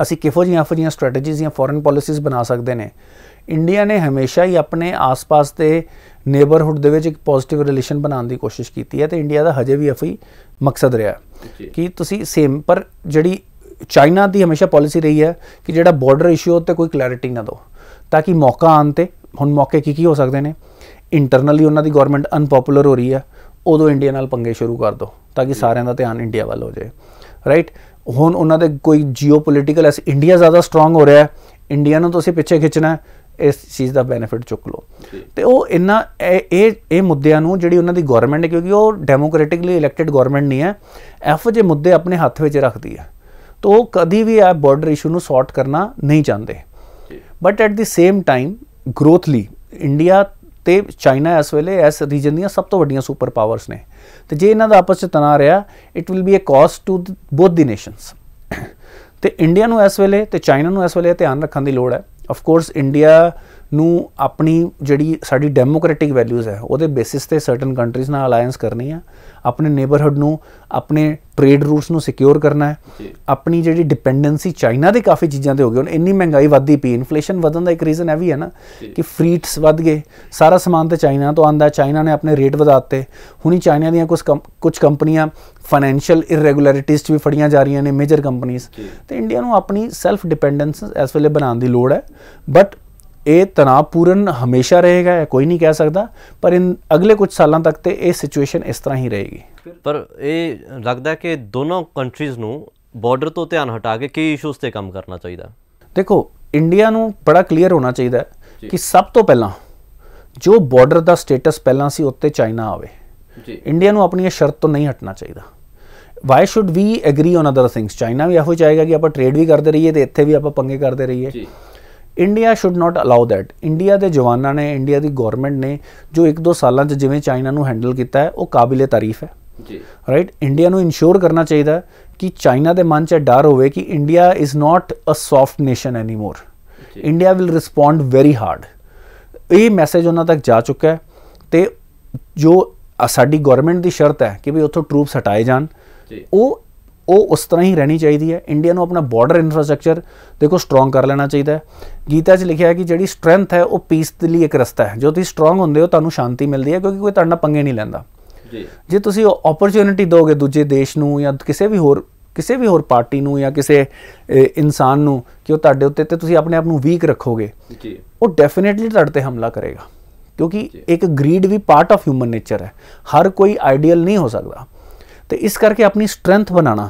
ਅਸੀਂ ਕਿਹੋ ਜਿਹੀਆਂ ਸਟ੍ਰੈਟਜੀਜ਼ ਜਾਂ ਫੋਰਨ ਪੋਲਿਸੀਜ਼ ਬਣਾ ਸਕਦੇ ਨੇ। ਇੰਡੀਆ ਨੇ ਹਮੇਸ਼ਾ ਹੀ ਆਪਣੇ ਆਸ-ਪਾਸ ਦੇ ਨੇਬਰਹੁੱਡ ਦੇ ਵਿੱਚ ਇੱਕ ਪੋਜ਼ਿਟਿਵ ਰਿਲੇਸ਼ਨ ਬਣਾਉਣ ਦੀ ਕੋਸ਼ਿਸ਼ ਕੀਤੀ ਹੈ ਤੇ ਇੰਡੀਆ ਦਾ ਹਜੇ ਵੀ ਇਹੀ ਮਕਸਦ ਰਿਹਾ ਕਿ ਤੁਸੀਂ ਸੇਮ, ਪਰ ਜਿਹੜੀ ਚਾਈਨਾ ਦੀ ਹਮੇਸ਼ਾ ਪਾਲਿਸੀ ਰਹੀ ਹੈ ਕਿ ਜਿਹੜਾ ਬਾਰਡਰ ਇਸ਼ੂ ਉੱਤੇ ਕੋਈ ਕਲੈਰਿਟੀ ਨਾ ਦਿਓ ਤਾਂ ਕਿ ਮੌਕਾ ਆਉਣ 'ਤੇ, ਹੁਣ ਮੌਕੇ ਕੀ ਹੋ ਸਕਦੇ ਨੇ, ਇੰਟਰਨਲੀ ਉਹਨਾਂ ਦੀ ਗਵਰਨਮੈਂਟ ਅਨਪੋਪੂਲਰ ਹੋ ਰਹੀ ਹੈ ਉਦੋਂ ਇੰਡੀਆ ਨਾਲ ਪੰਗੇ ਸ਼ੁਰੂ ਕਰ ਦਿਓ ਤਾਂ ਕਿ ਸਾਰਿਆਂ ਦਾ ਧਿਆਨ ਇੰਡੀਆ ਵੱਲ ਹੋ ਜਾਏ, ਰਾਈਟ। ਹੁਣ ਉਹਨਾਂ ਦੇ ਕੋਈ ਜੀਓਪੋਲੀਟੀਕਲ ਐਸ ਇੰਡੀਆ ਜ਼ਿਆਦਾ ਸਟਰੋਂਗ ਹੋ ਰਿਹਾ, ਇੰਡੀਆ ਨੂੰ ਤੁਸੀਂ ਪਿੱਛੇ ਖਿੱਚਣਾ, ਇਸ ਚੀਜ਼ ਦਾ ਬੈਨੀਫਿਟ ਚੁੱਕ ਲਓ। ਤੇ ਉਹ ਇਹਨਾਂ ਇਹ ਮੁੱਦਿਆਂ ਨੂੰ ਜਿਹੜੀ ਉਹਨਾਂ ਦੀ ਗਵਰਨਮੈਂਟ ਹੈ, ਕਿਉਂਕਿ ਉਹ ਡੈਮੋਕ੍ਰੈਟਿਕਲੀ ਇਲੈਕਟਿਡ ਗਵਰਨਮੈਂਟ ਨਹੀਂ ਹੈ, ਇਹੋ ਜਿਹੇ ਮੁੱਦੇ ਆਪਣੇ ਹੱਥ ਵਿੱਚ ਰੱਖਦੀ ਹੈ ਤਾਂ ਉਹ ਕਦੀ ਵੀ ਇਹ ਬਾਰਡਰ ਇਸ਼ੂ ਨੂੰ ਸੌਰਟ ਕਰਨਾ ਨਹੀਂ ਚਾਹੁੰਦੇ। But at the same time growth ਲਈ ਇੰਡੀਆ ਤੇ ਚਾਈਨਾ ਇਸ ਵੇਲੇ ਇਸ ਰੀਜਨ ਦੀਆਂ ਸਭ ਤੋਂ ਵੱਡੀਆਂ ਸੁਪਰ ਪਾਵਰਸ ਨੇ ਤੇ ਜੇ ਇਹਨਾਂ ਦਾ ਆਪਸ 'ਚ ਤਣਾਅ ਰਿਹਾ it will be a cost to both the nations. ਤੇ ਇੰਡੀਆ ਨੂੰ ਇਸ ਵੇਲੇ ਤੇ ਚਾਈਨਾ ਨੂੰ ਇਸ ਵੇਲੇ ਧਿਆਨ ਰੱਖਣ ਦੀ ਲੋੜ ਹੈ। ਆਫ ਕੋਰਸ ਇੰਡੀਆ ਨੂੰ ਆਪਣੀ ਜਿਹੜੀ ਸਾਡੀ ਡੈਮੋਕ੍ਰੈਟਿਕ ਵੈਲਿਊਜ਼ ਹੈ ਉਹਦੇ ਬੇਸਿਸ ਤੇ ਸਰਟਨ ਕੰਟਰੀਜ਼ ਨਾਲ ਅਲਾਈਅੰਸ ਕਰਨੀ ਹੈ, ਆਪਣੇ ਨੇਬਰਹੁੱਡ ਨੂੰ, ਆਪਣੇ ਟ੍ਰੇਡ ਰੂਟਸ ਨੂੰ ਸਿਕਿਉਰ ਕਰਨਾ ਹੈ, ਆਪਣੀ ਜਿਹੜੀ ਡਿਪੈਂਡੈਂਸੀ ਚਾਈਨਾ ਦੇ ਕਾਫੀ ਚੀਜ਼ਾਂ ਤੇ ਹੋ ਗਈ। ਹੁਣ ਇੰਨੀ ਮਹਿੰਗਾਈ ਵੱਧਦੀ ਪਈ, ਇਨਫਲੇਸ਼ਨ ਵਧਣ ਦਾ ਇੱਕ ਰੀਜ਼ਨ ਇਹ ਵੀ ਹੈ ਨਾ ਕਿ ਫਰੀਟਸ ਵੱਧ ਗਏ, ਸਾਰਾ ਸਮਾਨ ਤਾਂ ਚਾਈਨਾ ਤੋਂ ਆਉਂਦਾ, ਚਾਈਨਾ ਨੇ ਆਪਣੇ ਰੇਟ ਵਧਾ ਦਿੱਤੇ। ਹੁਣੀ ਚਾਈਨਾ ਦੀਆਂ ਕੁਝ ਕੰਪਨੀਆਂ ਫਾਈਨੈਂਸ਼ੀਅਲ ਇਰੈਗੂਲੈਰਿਟੀਜ਼ 'ਚ ਵੀ ਫੜੀਆਂ ਜਾ ਰਹੀਆਂ ਨੇ, ਮੇਜਰ ਕੰਪਨੀਜ਼। ਤੇ ਇੰਡੀਆ ਨੂੰ ਆਪਣੀ ਸੈਲਫ ਡਿਪੈਂਡੈਂਸ ਇਸ ਵੇਲੇ ਬਣਾਉਣ ਦੀ ਲੋੜ ਹੈ। ਬਟ ਇਹ ਤਣਾਅਪੂਰਨ ਹਮੇਸ਼ਾ ਰਹੇਗਾ ਇਹ ਕੋਈ ਨਹੀਂ ਕਹਿ ਸਕਦਾ, ਪਰ ਅਗਲੇ ਕੁਝ ਸਾਲਾਂ ਤੱਕ ਤੇ ਇਹ ਸਿਚੁਏਸ਼ਨ ਇਸ ਤਰ੍ਹਾਂ ਹੀ ਰਹੇਗੀ। ਪਰ ਇਹ ਲੱਗਦਾ ਕਿ ਦੋਨੋਂ ਕੰਟਰੀਜ਼ ਨੂੰ ਬਾਰਡਰ ਤੋਂ ਧਿਆਨ ਹਟਾ ਕੇ ਕੀ ਇਸ਼ੂਜ਼ ਤੇ ਕੰਮ ਕਰਨਾ ਚਾਹੀਦਾ। ਦੇਖੋ ਇੰਡੀਆ ਨੂੰ ਬੜਾ ਕਲੀਅਰ ਹੋਣਾ ਚਾਹੀਦਾ ਕਿ ਸਭ ਤੋਂ ਪਹਿਲਾਂ ਜੋ ਬਾਰਡਰ ਦਾ ਸਟੇਟਸ ਪਹਿਲਾਂ ਸੀ ਉੱਤੇ ਚਾਈਨਾ ਆਵੇ। ਇੰਡੀਆ ਨੂੰ ਆਪਣੀ ਸ਼ਰਤ ਤੋਂ ਨਹੀਂ ਹਟਣਾ ਚਾਹੀਦਾ। Why should we agree on other things. China ਵੀ ਇਹੋ ਚਾਹੇਗਾ ਕਿ ਆਪਾਂ ਟ੍ਰੇਡ ਵੀ ਕਰਦੇ ਰਹੀਏ ਤੇ ਇੱਥੇ ਵੀ ਆਪਾਂ ਪੰਗੇ ਕਰਦੇ ਰਹੀਏ। India should not allow that. India ਦੇ ਜਵਾਨਾਂ ਨੇ, ਇੰਡੀਆ ਦੀ ਗੌਰਮੈਂਟ ਨੇ ਜੋ 1-2 ਸਾਲਾਂ 'ਚ ਜਿਵੇਂ ਚਾਈਨਾ ਨੂੰ ਹੈਂਡਲ ਕੀਤਾ ਹੈ ਉਹ ਕਾਬਿਲੇ ਤਾਰੀਫ ਹੈ, ਰਾਈਟ। ਇੰਡੀਆ ਨੂੰ ਇਨਸ਼ੋਰ ਕਰਨਾ ਚਾਹੀਦਾ ਕਿ ਚਾਈਨਾ ਦੇ ਮਨ 'ਚ ਡਰ ਹੋਵੇ ਕਿ India is not a soft nation anymore, India will respond very hard. ਇਹ ਮੈਸੇਜ ਉਹਨਾਂ ਤੱਕ ਜਾ ਚੁੱਕਾ ਹੈ ਤੇ ਜੋ ਸਾਡੀ ਗੌਰਮੈਂਟ ਦੀ ਸ਼ਰਤ ਹੈ ਕਿ ਵੀ ਉੱਥੋਂ ਟਰੂਪਸ ਹਟਾਏ ਜਾਣ, ਉਹ ਉਸ ਤਰ੍ਹਾਂ ਹੀ ਰਹਿਣੀ ਚਾਹੀਦੀ ਹੈ। ਇੰਡੀਆ ਨੂੰ ਆਪਣਾ ਬਾਰਡਰ ਇਨਫਰਾਸਟਰਕਚਰ ਦੇਖੋ ਸਟਰੋਂਗ ਕਰ ਲੈਣਾ ਚਾਹੀਦਾ ਹੈ। ਗੀਤਾ 'ਚ ਲਿਖਿਆ ਹੈ ਕਿ ਜਿਹੜੀ ਸਟਰੈਂਥ ਹੈ ਉਹ ਪੀਸ ਦੇ ਲਈ ਇੱਕ ਰਸਤਾ ਹੈ। ਜੋ ਤੁਸੀਂ ਸਟਰੋਂਗ ਹੁੰਦੇ ਹੋ ਤੁਹਾਨੂੰ ਸ਼ਾਂਤੀ ਮਿਲਦੀ ਹੈ ਕਿਉਂਕਿ ਕੋਈ ਤੁਹਾਡੇ ਨਾਲ ਪੰਗੇ ਨਹੀਂ ਲੈਂਦਾ। ਜੇ ਤੁਸੀਂ ਓਪਰਚੁਨਿਟੀ ਦੋਗੇ ਦੂਜੇ ਦੇਸ਼ ਨੂੰ ਜਾਂ ਕਿਸੇ ਵੀ ਹੋਰ ਪਾਰਟੀ ਨੂੰ ਜਾਂ ਕਿਸੇ ਇਨਸਾਨ ਨੂੰ ਕਿ ਉਹ ਤੁਹਾਡੇ ਉੱਤੇ ਤੇ ਤੁਸੀਂ ਆਪਣੇ ਆਪ ਨੂੰ ਵੀਕ ਰੱਖੋਗੇ, ਉਹ ਡੈਫੀਨੇਟਲੀ ਤੁਹਾਡੇ ਤੇ ਹਮਲਾ ਕਰੇਗਾ ਕਿਉਂਕਿ ਇੱਕ ਗਰੀਡ ਵੀ ਪਾਰਟ ਆਫ ਹਿਊਮਨ ਨੇਚਰ ਹੈ। ਹਰ ਕੋਈ ਆਈਡੀਅਲ ਨਹੀਂ ਹੋ ਸਕਦਾ ਤੇ ਇਸ ਕਰਕੇ ਆਪਣੀ ਸਟਰੈਂਥ ਬਣਾਉਣਾ,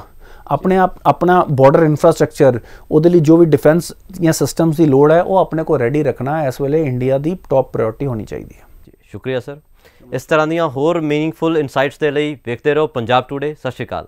ਆਪਣਾ ਬਾਰਡਰ ਇਨਫਰਾਸਟਰਕਚਰ, ਉਹਦੇ ਲਈ ਜੋ ਵੀ ਡਿਫੈਂਸ ਜਾਂ ਸਿਸਟਮਸ ਦੀ ਲੋੜ ਹੈ ਉਹ ਆਪਣੇ ਕੋਲ ਰੈਡੀ ਰੱਖਣਾ ਇਸ ਵੇਲੇ ਇੰਡੀਆ ਦੀ ਟੌਪ ਪ੍ਰਾਇੋਰਟੀ ਹੋਣੀ ਚਾਹੀਦੀ ਹੈ। ਸ਼ੁਕਰੀਆ ਸਰ। ਇਸ ਤਰ੍ਹਾਂ ਦੀਆਂ ਹੋਰ ਮੀਨਿੰਗਫੁਲ ਇਨਸਾਈਟਸ ਦੇ ਲਈ ਵੇਖਦੇ ਰਹੋ ਪੰਜਾਬ ਟੂਡੇ। ਸਤਿ ਸ਼੍ਰੀ ਅਕਾਲ।